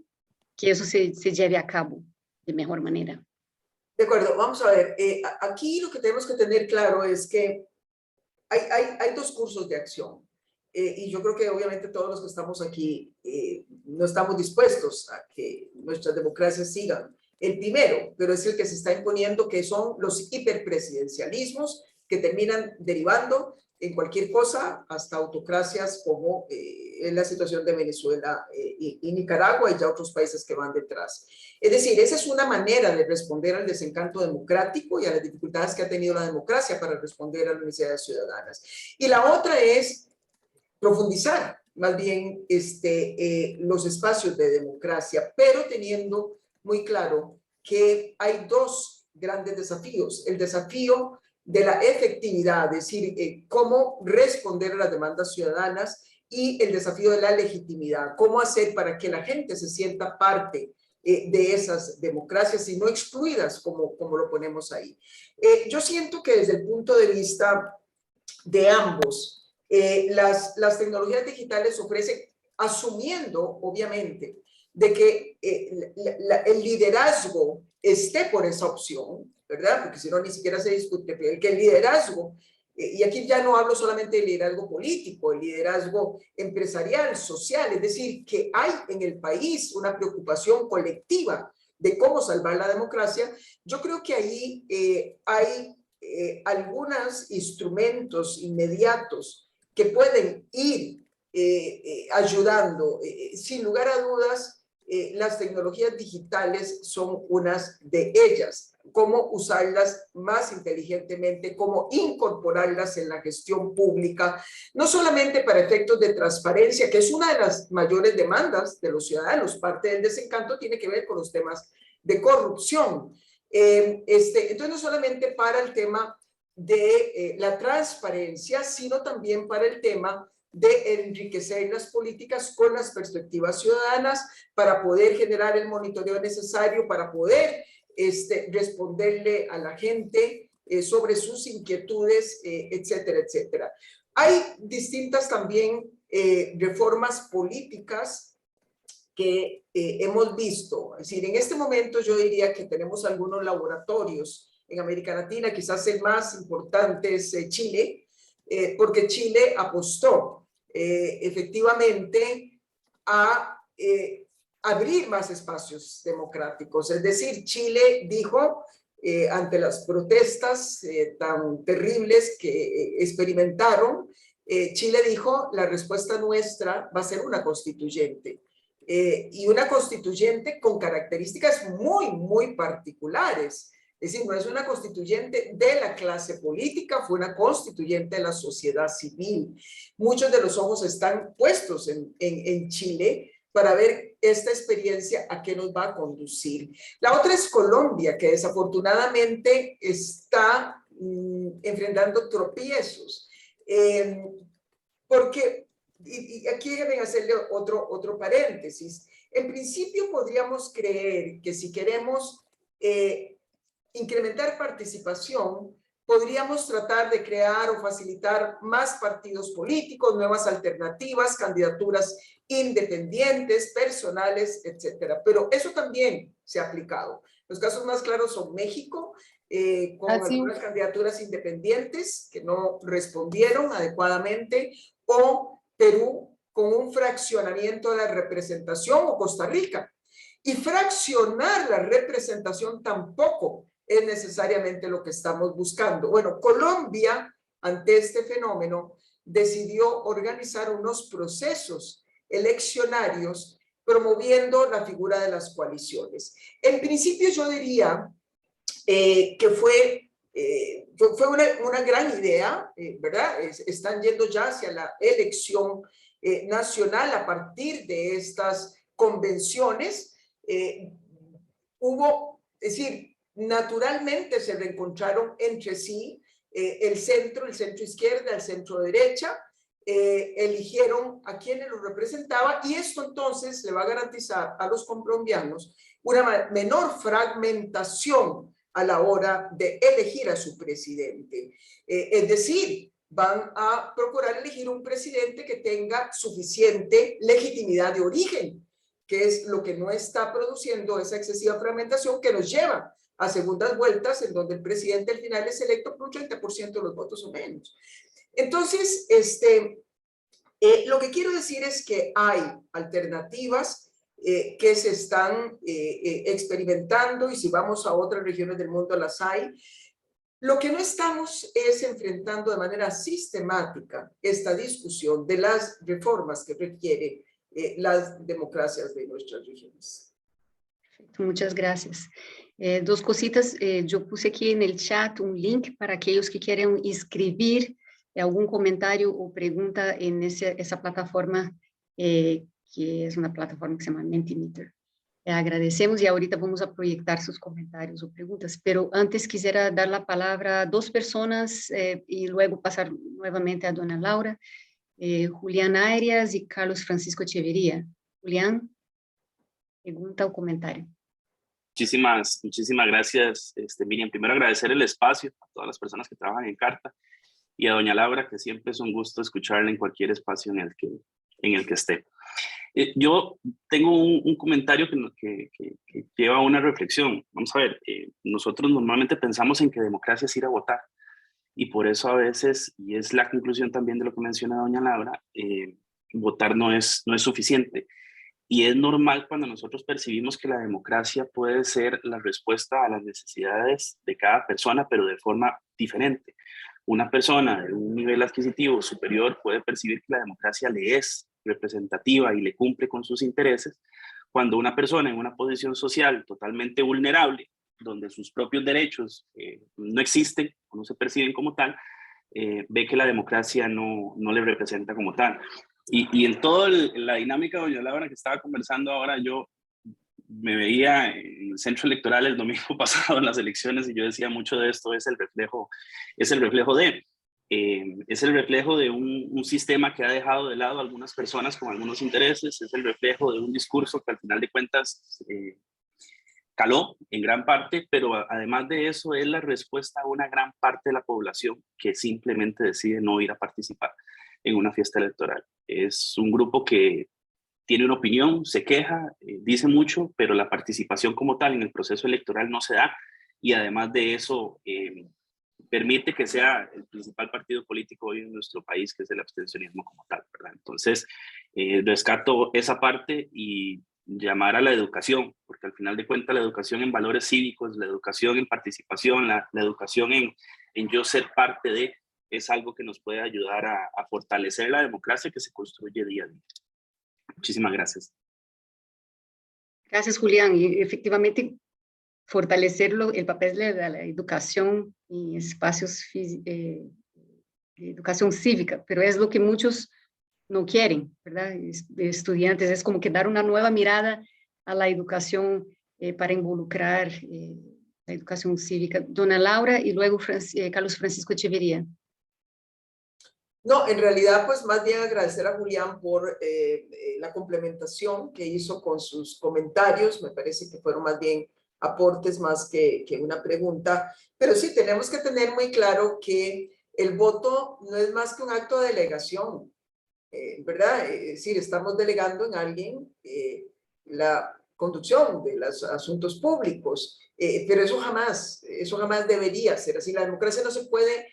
que eso se lleve a cabo de mejor manera? De acuerdo, vamos a ver. Aquí lo que tenemos que tener claro es que hay dos cursos de acción. Y yo creo que obviamente todos los que estamos aquí no estamos dispuestos a que nuestras democracias sigan el primero, pero es el que se está imponiendo, que son los hiperpresidencialismos que terminan derivando en cualquier cosa hasta autocracias como en la situación de Venezuela y Nicaragua y ya otros países que van detrás. Es decir, esa es una manera de responder al desencanto democrático y a las dificultades que ha tenido la democracia para responder a las necesidades ciudadanas. Y la otra es profundizar más bien los espacios de democracia, pero teniendo muy claro que hay dos grandes desafíos. El desafío de la efectividad, es decir, cómo responder a las demandas ciudadanas, y el desafío de la legitimidad, cómo hacer para que la gente se sienta parte de esas democracias y no excluidas como lo ponemos ahí. Yo siento que desde el punto de vista de ambos, las tecnologías digitales ofrecen, asumiendo obviamente de que el liderazgo esté por esa opción, ¿verdad? Porque si no, ni siquiera se discute, que el liderazgo, y aquí ya no hablo solamente de liderazgo político, el liderazgo empresarial, social, es decir, que hay en el país una preocupación colectiva de cómo salvar la democracia. Yo creo que ahí hay algunos instrumentos inmediatos que pueden ir ayudando. Sin lugar a dudas, las tecnologías digitales son unas de ellas. Cómo usarlas más inteligentemente, cómo incorporarlas en la gestión pública, no solamente para efectos de transparencia, que es una de las mayores demandas de los ciudadanos. Parte del desencanto tiene que ver con los temas de corrupción. Entonces, no solamente para el tema de la transparencia, sino también para el tema de enriquecer las políticas con las perspectivas ciudadanas para poder generar el monitoreo necesario, para poder responderle a la gente sobre sus inquietudes, etcétera, etcétera. Hay distintas también reformas políticas que hemos visto. Es decir, en este momento yo diría que tenemos algunos laboratorios en América Latina, quizás el más importante es Chile, porque Chile apostó efectivamente a abrir más espacios democráticos. Es decir, Chile dijo, ante las protestas tan terribles que experimentaron, Chile dijo, la respuesta nuestra va a ser una constituyente. Y una constituyente con características muy, muy particulares. Es decir, no es una constituyente de la clase política, fue una constituyente de la sociedad civil. Muchos de los ojos están puestos en Chile para ver esta experiencia a qué nos va a conducir. La otra es Colombia, que desafortunadamente está enfrentando tropiezos. Porque, y aquí deben hacerle otro paréntesis, en principio podríamos creer que si queremos incrementar participación, podríamos tratar de crear o facilitar más partidos políticos, nuevas alternativas, candidaturas independientes, personales, etcétera. Pero eso también se ha aplicado. Los casos más claros son México, con algunas candidaturas independientes que no respondieron adecuadamente, o Perú con un fraccionamiento de la representación, o Costa Rica. Y fraccionar la representación tampoco es necesariamente lo que estamos buscando. Bueno, Colombia, ante este fenómeno, decidió organizar unos procesos eleccionarios promoviendo la figura de las coaliciones. En principio yo diría que fue una gran idea, ¿verdad? Están yendo ya hacia la elección nacional a partir de estas convenciones. Es decir, naturalmente se reencontraron entre sí el centro izquierda, el centro derecha, eligieron a quienes los representaba, y esto entonces le va a garantizar a los colombianos una menor fragmentación a la hora de elegir a su presidente. Es decir, van a procurar elegir un presidente que tenga suficiente legitimidad de origen, que es lo que no está produciendo esa excesiva fragmentación que nos lleva a segundas vueltas en donde el presidente al final es electo por un 30% de los votos o menos. Entonces, lo que quiero decir es que hay alternativas que se están experimentando, y si vamos a otras regiones del mundo las hay. Lo que no estamos es enfrentando de manera sistemática esta discusión de las reformas que requiere las democracias de nuestras regiones. Muchas gracias. Dos cositas, yo puse aquí en el chat un link para aquellos que quieran escribir algún comentario o pregunta en esa plataforma, que es una plataforma que se llama Mentimeter. Agradecemos, y ahorita vamos a proyectar sus comentarios o preguntas, pero antes quisiera dar la palabra a dos personas y luego pasar nuevamente a dona Laura, Julián Arias y Carlos Francisco Echeverría. Julián, pregunta o comentario. Muchísimas gracias, Miriam. Primero agradecer el espacio a todas las personas que trabajan en Carta, y a doña Laura, que siempre es un gusto escucharla en cualquier espacio en el que esté. Yo tengo un comentario que lleva a una reflexión. Vamos a ver, nosotros normalmente pensamos en que democracia es ir a votar, y por eso a veces, y es la conclusión también de lo que menciona doña Laura, votar no es suficiente. Y es normal cuando nosotros percibimos que la democracia puede ser la respuesta a las necesidades de cada persona, pero de forma diferente. Una persona de un nivel adquisitivo superior puede percibir que la democracia le es representativa y le cumple con sus intereses, cuando una persona en una posición social totalmente vulnerable, donde sus propios derechos no existen o no se perciben como tal, ve que la democracia no le representa como tal. Y en toda la dinámica, doña Laura, que estaba conversando ahora, yo me veía en el centro electoral el domingo pasado en las elecciones, y yo decía, mucho de esto es el reflejo de un sistema que ha dejado de lado a algunas personas con algunos intereses, es el reflejo de un discurso que al final de cuentas caló en gran parte, pero además de eso es la respuesta a una gran parte de la población que simplemente decide no ir a participar en una fiesta electoral. Es un grupo que tiene una opinión, se queja, dice mucho, pero la participación como tal en el proceso electoral no se da, y además de eso permite que sea el principal partido político hoy en nuestro país, que es el abstencionismo como tal, ¿verdad? Entonces, rescato esa parte y llamar a la educación, porque al final de cuentas la educación en valores cívicos, la educación en participación, la educación en yo ser parte de, es algo que nos puede ayudar a fortalecer la democracia que se construye día a día. Muchísimas gracias. Gracias, Julián. Y efectivamente, fortalecer el papel de la educación en espacios de educación cívica, pero es lo que muchos no quieren, ¿verdad? Estudiantes, es como que dar una nueva mirada a la educación para involucrar la educación cívica. Dona Laura y luego Carlos Francisco Echeverría. No, en realidad, pues más bien agradecer a Julián por la complementación que hizo con sus comentarios. Me parece que fueron más bien aportes más que una pregunta, pero sí tenemos que tener muy claro que el voto no es más que un acto de delegación, ¿verdad? Es decir, estamos delegando en alguien la conducción de los asuntos públicos, pero eso jamás debería ser así. La democracia no se puede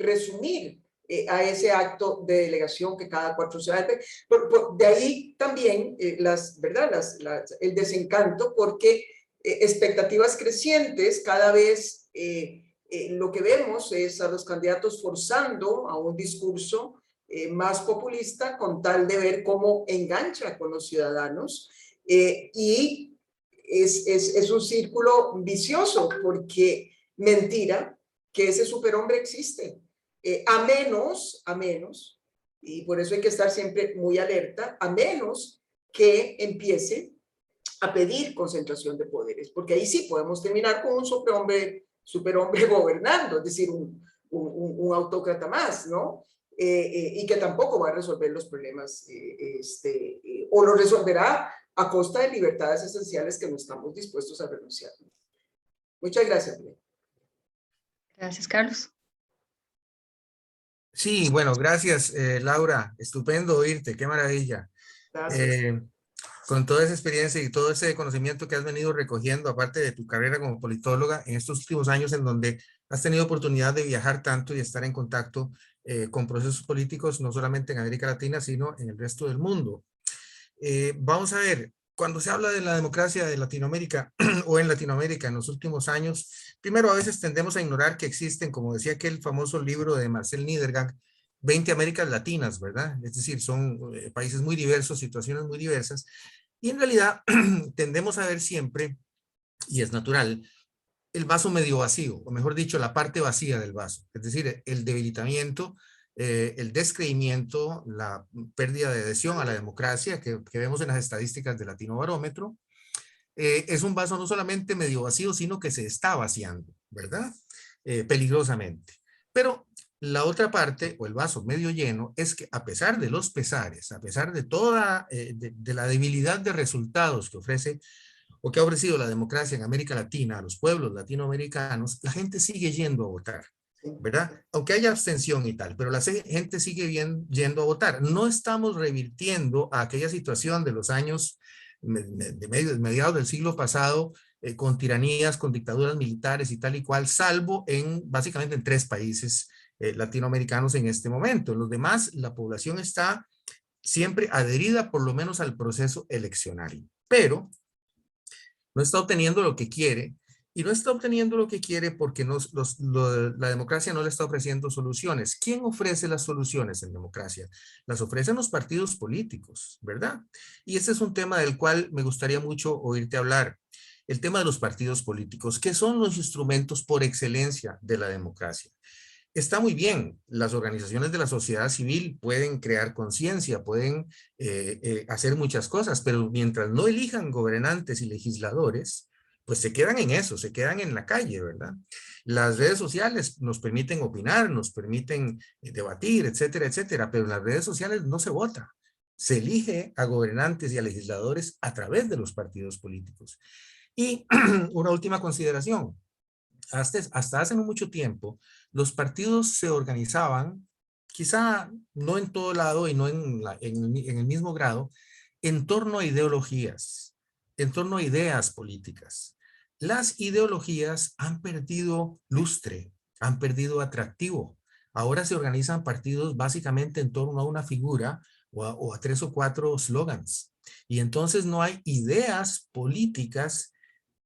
resumir a ese acto de delegación que cada 4 se hace. De ahí también ¿verdad? El desencanto, porque expectativas crecientes, cada vez lo que vemos es a los candidatos forzando a un discurso más populista con tal de ver cómo engancha con los ciudadanos, y es un círculo vicioso, porque mentira que ese superhombre existe, a menos, y por eso hay que estar siempre muy alerta, a menos que empiece a pedir concentración de poderes, porque ahí sí podemos terminar con un superhombre gobernando, es decir, un autócrata más, ¿no? Y que tampoco va a resolver los problemas, o lo resolverá a costa de libertades esenciales que no estamos dispuestos a renunciar. Muchas gracias. Gracias, Carlos. Sí, bueno, gracias, Laura. Estupendo oírte, qué maravilla. Gracias. Con toda esa experiencia y todo ese conocimiento que has venido recogiendo, aparte de tu carrera como politóloga, en estos últimos años en donde has tenido oportunidad de viajar tanto y estar en contacto con procesos políticos, no solamente en América Latina, sino en el resto del mundo. Vamos a ver, cuando se habla de la democracia de Latinoamérica o en Latinoamérica en los últimos años, primero a veces tendemos a ignorar que existen, como decía aquel famoso libro de Marcel Niedergang, 20 Américas Latinas, ¿verdad? Es decir, son países muy diversos, situaciones muy diversas, y en realidad tendemos a ver siempre, y es natural, el vaso medio vacío, o mejor dicho, la parte vacía del vaso, es decir, el debilitamiento, el descreimiento, la pérdida de adhesión a la democracia que vemos en las estadísticas del Latino Barómetro. Es un vaso no solamente medio vacío, sino que se está vaciando, ¿verdad? Peligrosamente. Pero la otra parte, o el vaso medio lleno, es que a pesar de los pesares, a pesar de toda, de la debilidad de resultados que ofrece o que ha ofrecido la democracia en América Latina a los pueblos latinoamericanos, la gente sigue yendo a votar, ¿verdad? Aunque haya abstención y tal, pero la gente sigue yendo a votar. No estamos revirtiendo a aquella situación de los años de mediados del siglo pasado, con tiranías, con dictaduras militares y tal y cual, salvo básicamente en 3 países latinoamericanos en este momento. En los demás, la población está siempre adherida por lo menos al proceso eleccionario, pero no está obteniendo lo que quiere, y no está obteniendo lo que quiere porque la democracia no le está ofreciendo soluciones. ¿Quién ofrece las soluciones en democracia? Las ofrecen los partidos políticos, ¿verdad? Y ese es un tema del cual me gustaría mucho oírte hablar. El tema de los partidos políticos, que son los instrumentos por excelencia de la democracia. Está muy bien, las organizaciones de la sociedad civil pueden crear conciencia, pueden hacer muchas cosas, pero mientras no elijan gobernantes y legisladores, pues se quedan en eso, se quedan en la calle, ¿verdad? Las redes sociales nos permiten opinar, nos permiten debatir, etcétera, etcétera, pero en las redes sociales no se vota. Se elige a gobernantes y a legisladores a través de los partidos políticos. Y una última consideración. Hasta hace no mucho tiempo, los partidos se organizaban, quizá no en todo lado y no en el mismo grado, en torno a ideologías, en torno a ideas políticas. Las ideologías han perdido lustre, han perdido atractivo. Ahora se organizan partidos básicamente en torno a una figura o a 3 o 4 slogans. Y entonces no hay ideas políticas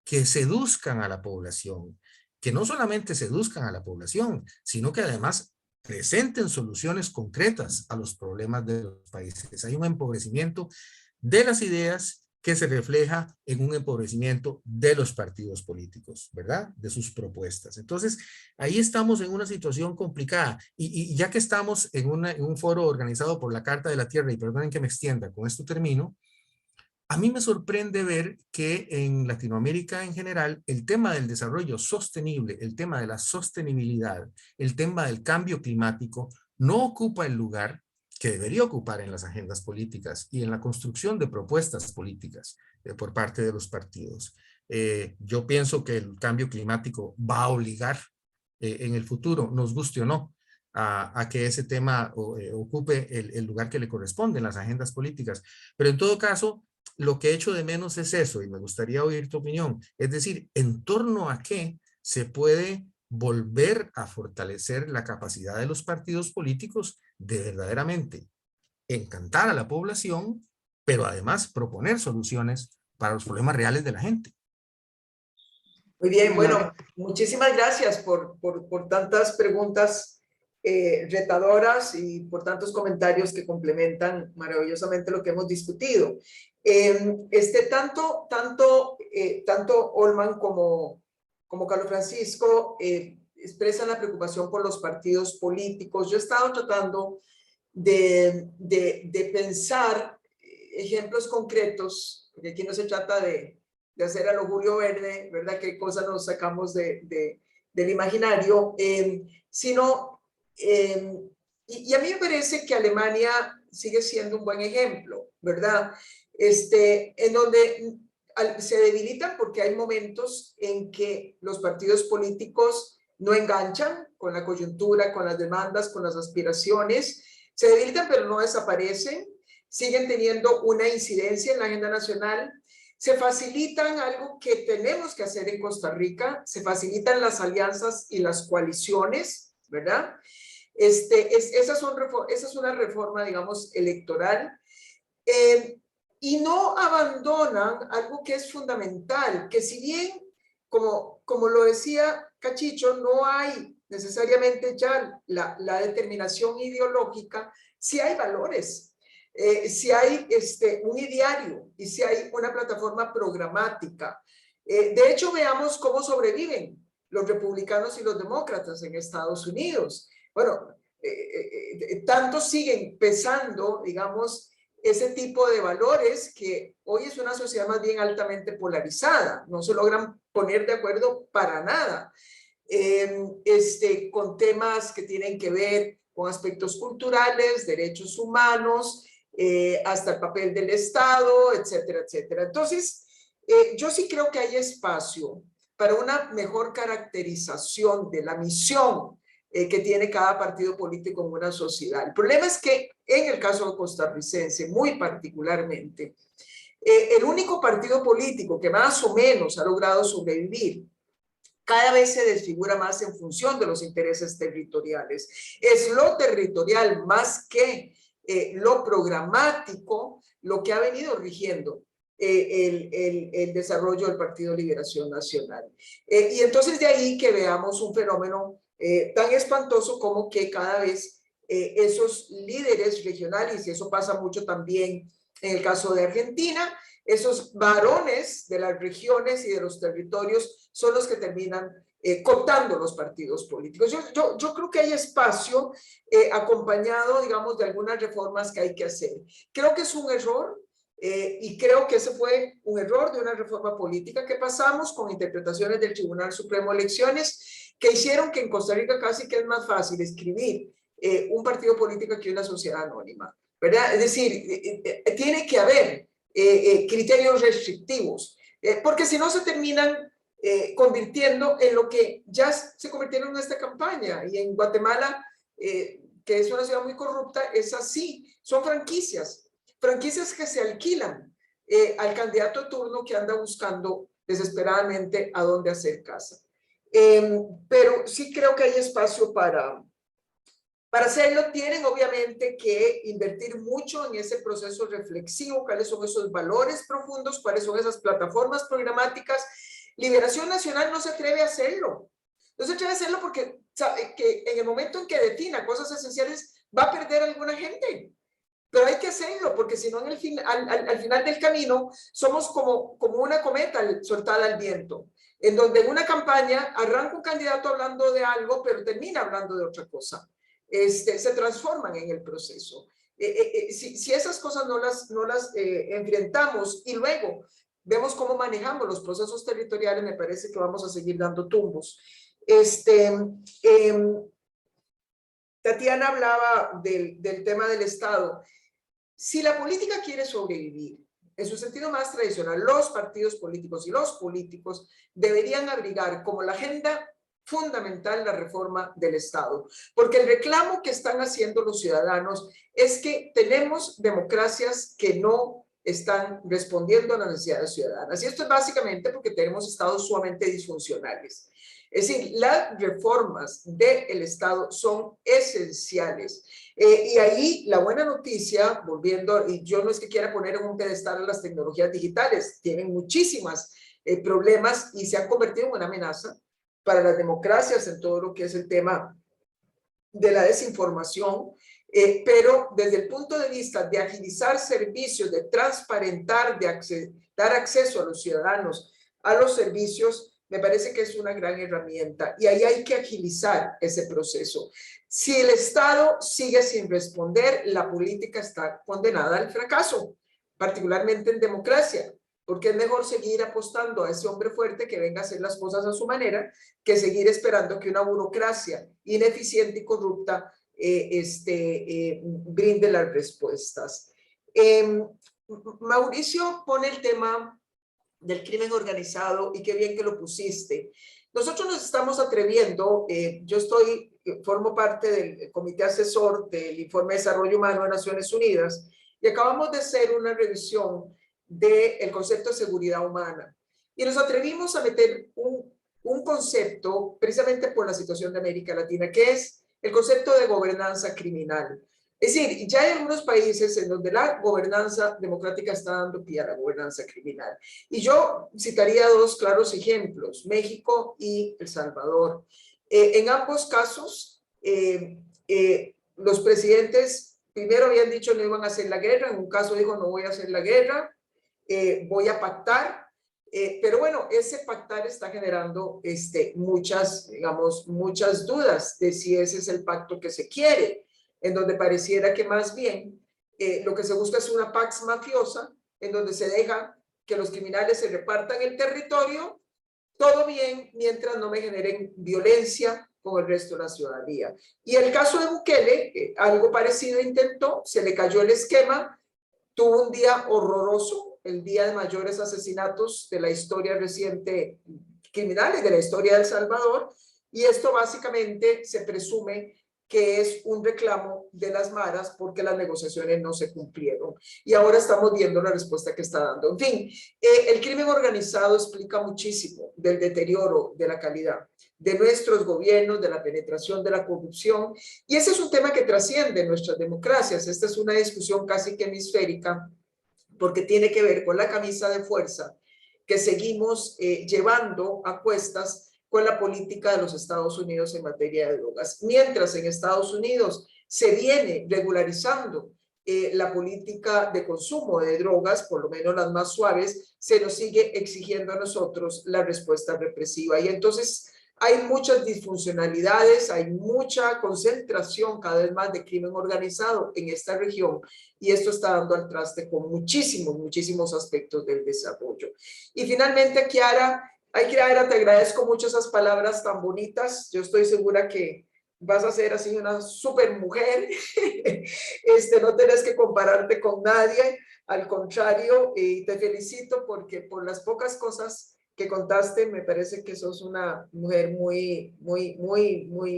que seduzcan a la población, que no solamente seduzcan a la población, sino que además presenten soluciones concretas a los problemas de los países. Hay un empobrecimiento de las ideas que se refleja en un empobrecimiento de los partidos políticos, ¿verdad? De sus propuestas. Entonces, ahí estamos en una situación complicada. Y ya que estamos en un foro organizado por la Carta de la Tierra, y perdonen que me extienda, con esto termino, a mí me sorprende ver que en Latinoamérica en general el tema del desarrollo sostenible, el tema de la sostenibilidad, el tema del cambio climático no ocupa el lugar que debería ocupar en las agendas políticas y en la construcción de propuestas políticas por parte de los partidos. Yo pienso que el cambio climático va a obligar en el futuro, nos guste o no, a que ese tema ocupe el lugar que le corresponde en las agendas políticas. Pero en todo caso, lo que echo de menos es eso, y me gustaría oír tu opinión. Es decir, ¿en torno a qué se puede volver a fortalecer la capacidad de los partidos políticos de verdaderamente encantar a la población, pero además proponer soluciones para los problemas reales de la gente? Muy bien, bueno, muchísimas gracias por tantas preguntas retadoras y por tantos comentarios que complementan maravillosamente lo que hemos discutido. Tanto Olman como Carlos Francisco expresan la preocupación por los partidos políticos. Yo he estado tratando de pensar ejemplos concretos, porque aquí no se trata de hacer a lo Julio Verne, ¿verdad? Qué cosas nos sacamos del imaginario, sino, y a mí me parece que Alemania sigue siendo un buen ejemplo, ¿verdad? En donde se debilitan porque hay momentos en que los partidos políticos no enganchan con la coyuntura, con las demandas, con las aspiraciones, se debilitan pero no desaparecen, siguen teniendo una incidencia en la agenda nacional, se facilitan algo que tenemos que hacer en Costa Rica, se facilitan las alianzas y las coaliciones, ¿verdad? Esa es una reforma, digamos, electoral, y no abandonan algo que es fundamental, que si bien, como lo decía Cachicho, no hay necesariamente ya la determinación ideológica, sí hay valores. Si hay un ideario y si hay una plataforma programática. De hecho, veamos cómo sobreviven los republicanos y los demócratas en Estados Unidos. Bueno, tanto siguen pesando, digamos, ese tipo de valores que hoy es una sociedad más bien altamente polarizada. No se logran poner de acuerdo para nada. Con temas que tienen que ver con aspectos culturales, derechos humanos, hasta el papel del Estado, etcétera, etcétera. Entonces, yo sí creo que hay espacio para una mejor caracterización de la misión que tiene cada partido político en una sociedad. El problema es que en el caso costarricense, muy particularmente, el único partido político que más o menos ha logrado sobrevivir cada vez se desfigura más en función de los intereses territoriales. Es lo territorial más que lo programático lo que ha venido rigiendo el desarrollo del Partido Liberación Nacional. Y entonces de ahí que veamos un fenómeno tan espantoso como que cada vez esos líderes regionales, y eso pasa mucho también en el caso de Argentina, esos varones de las regiones y de los territorios son los que terminan cooptando los partidos políticos. Yo creo que hay espacio acompañado, digamos, de algunas reformas que hay que hacer. Creo que es un error y creo que ese fue un error de una reforma política que pasamos con interpretaciones del Tribunal Supremo de Elecciones que hicieron que en Costa Rica casi que es más fácil escribir un partido político que una sociedad anónima, ¿verdad? Es decir, tiene que haber criterios restrictivos, porque si no se terminan convirtiendo en lo que ya se convirtieron en esta campaña. Y en Guatemala, que es una ciudad muy corrupta, es así. Son franquicias que se alquilan al candidato de turno que anda buscando desesperadamente a dónde hacer casa. Pero sí creo que hay espacio para hacerlo. Tienen obviamente que invertir mucho en ese proceso reflexivo, cuáles son esos valores profundos, cuáles son esas plataformas programáticas. Liberación Nacional no se atreve a hacerlo. No se atreve a hacerlo porque sabe que en el momento en que defina cosas esenciales va a perder a alguna gente. Pero hay que hacerlo porque si no al final del camino somos como una cometa soltada al viento, en donde en una campaña arranca un candidato hablando de algo, pero termina hablando de otra cosa. Se transforman en el proceso. Si esas cosas no las enfrentamos y luego vemos cómo manejamos los procesos territoriales, me parece que vamos a seguir dando tumbos. Tatiana hablaba del tema del Estado. Si la política quiere sobrevivir, en su sentido más tradicional, los partidos políticos y los políticos deberían abrigar como la agenda fundamental la reforma del Estado, porque el reclamo que están haciendo los ciudadanos es que tenemos democracias que no están respondiendo a las necesidades ciudadanas, y esto es básicamente porque tenemos estados sumamente disfuncionales. Es decir, las reformas del Estado son esenciales. Y ahí la buena noticia, volviendo, y yo no es que quiera poner en un pedestal a las tecnologías digitales, tienen muchísimos problemas y se han convertido en una amenaza para las democracias en todo lo que es el tema de la desinformación, pero desde el punto de vista de agilizar servicios, de transparentar, de dar acceso a los ciudadanos a los servicios, me parece que es una gran herramienta y ahí hay que agilizar ese proceso. Si el Estado sigue sin responder, la política está condenada al fracaso, particularmente en democracia, porque es mejor seguir apostando a ese hombre fuerte que venga a hacer las cosas a su manera, que seguir esperando que una burocracia ineficiente y corrupta brinde las respuestas. Mauricio pone el tema del crimen organizado y qué bien que lo pusiste. Nosotros nos estamos atreviendo, yo formo parte del comité asesor del Informe de Desarrollo Humano de Naciones Unidas y acabamos de hacer una revisión del concepto de seguridad humana. Y nos atrevimos a meter un concepto, precisamente por la situación de América Latina, que es el concepto de gobernanza criminal. Es decir, ya hay algunos países en donde la gobernanza democrática está dando pie a la gobernanza criminal. Y yo citaría dos claros ejemplos, México y El Salvador. En ambos casos, los presidentes primero habían dicho no iban a hacer la guerra, en un caso dijo no voy a hacer la guerra, voy a pactar, pero bueno, ese pactar está generando muchas dudas de si ese es el pacto que se quiere, en donde pareciera que más bien lo que se busca es una pax mafiosa, en donde se deja que los criminales se repartan el territorio, todo bien, mientras no me generen violencia con el resto de la ciudadanía. Y el caso de Bukele, algo parecido intentó, se le cayó el esquema, tuvo un día horroroso, el día de mayores asesinatos de la historia reciente criminal y de la historia de El Salvador, y esto básicamente se presume que es un reclamo de las maras porque las negociaciones no se cumplieron. Y ahora estamos viendo la respuesta que está dando. En fin, el crimen organizado explica muchísimo del deterioro de la calidad de nuestros gobiernos, de la penetración de la corrupción, y ese es un tema que trasciende nuestras democracias. Esta es una discusión casi que hemisférica, porque tiene que ver con la camisa de fuerza que seguimos llevando a cuestas con la política de los Estados Unidos en materia de drogas. Mientras en Estados Unidos se viene regularizando la política de consumo de drogas, por lo menos las más suaves, se nos sigue exigiendo a nosotros la respuesta represiva. Y entonces hay muchas disfuncionalidades, hay mucha concentración cada vez más de crimen organizado en esta región y esto está dando al traste con muchísimos aspectos del desarrollo. Y finalmente, Kiara, Kiara, te agradezco mucho esas palabras tan bonitas. Yo estoy segura que vas a ser así una super mujer. No tenés que compararte con nadie. Al contrario, te felicito porque por las pocas cosas que contaste, me parece que sos una mujer muy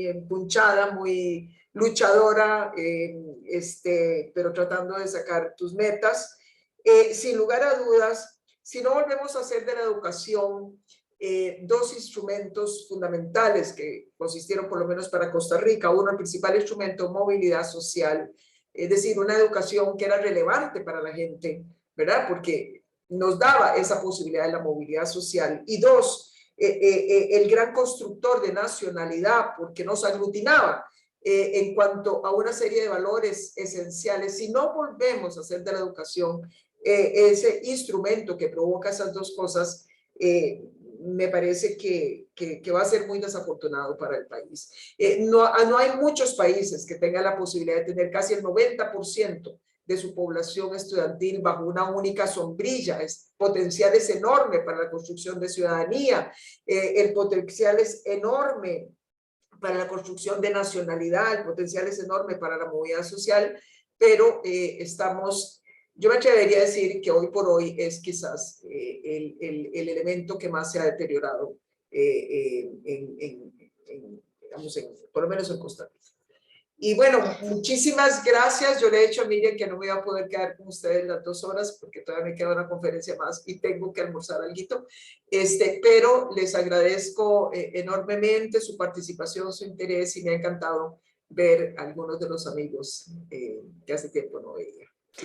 empunchada, muy luchadora, pero tratando de sacar tus metas. Sin lugar a dudas, si no volvemos a hacer de la educación dos instrumentos fundamentales que consistieron por lo menos para Costa Rica. Uno, el principal instrumento, movilidad social, es decir, una educación que era relevante para la gente, ¿verdad? Porque nos daba esa posibilidad de la movilidad social. Y dos, el gran constructor de nacionalidad, porque nos aglutinaba en cuanto a una serie de valores esenciales. Si no volvemos a hacer de la educación ese instrumento que provoca esas dos cosas, me parece que va a ser muy desafortunado para el país. No hay muchos países que tengan la posibilidad de tener casi el 90% de su población estudiantil bajo una única sombrilla. El potencial es enorme para la construcción de ciudadanía, el potencial es enorme para la construcción de nacionalidad, el potencial es enorme para la movilidad social, pero estamos yo me atrevería a decir que hoy por hoy es quizás el elemento que más se ha deteriorado, digamos, por lo menos en Costa Rica. Y bueno, muchísimas gracias. Yo le he dicho a Miriam que no me iba a poder quedar con ustedes las 2 horas porque todavía me queda una conferencia más y tengo que almorzar algo. Pero les agradezco enormemente su participación, su interés, y me ha encantado ver a algunos de los amigos que hace tiempo no veía.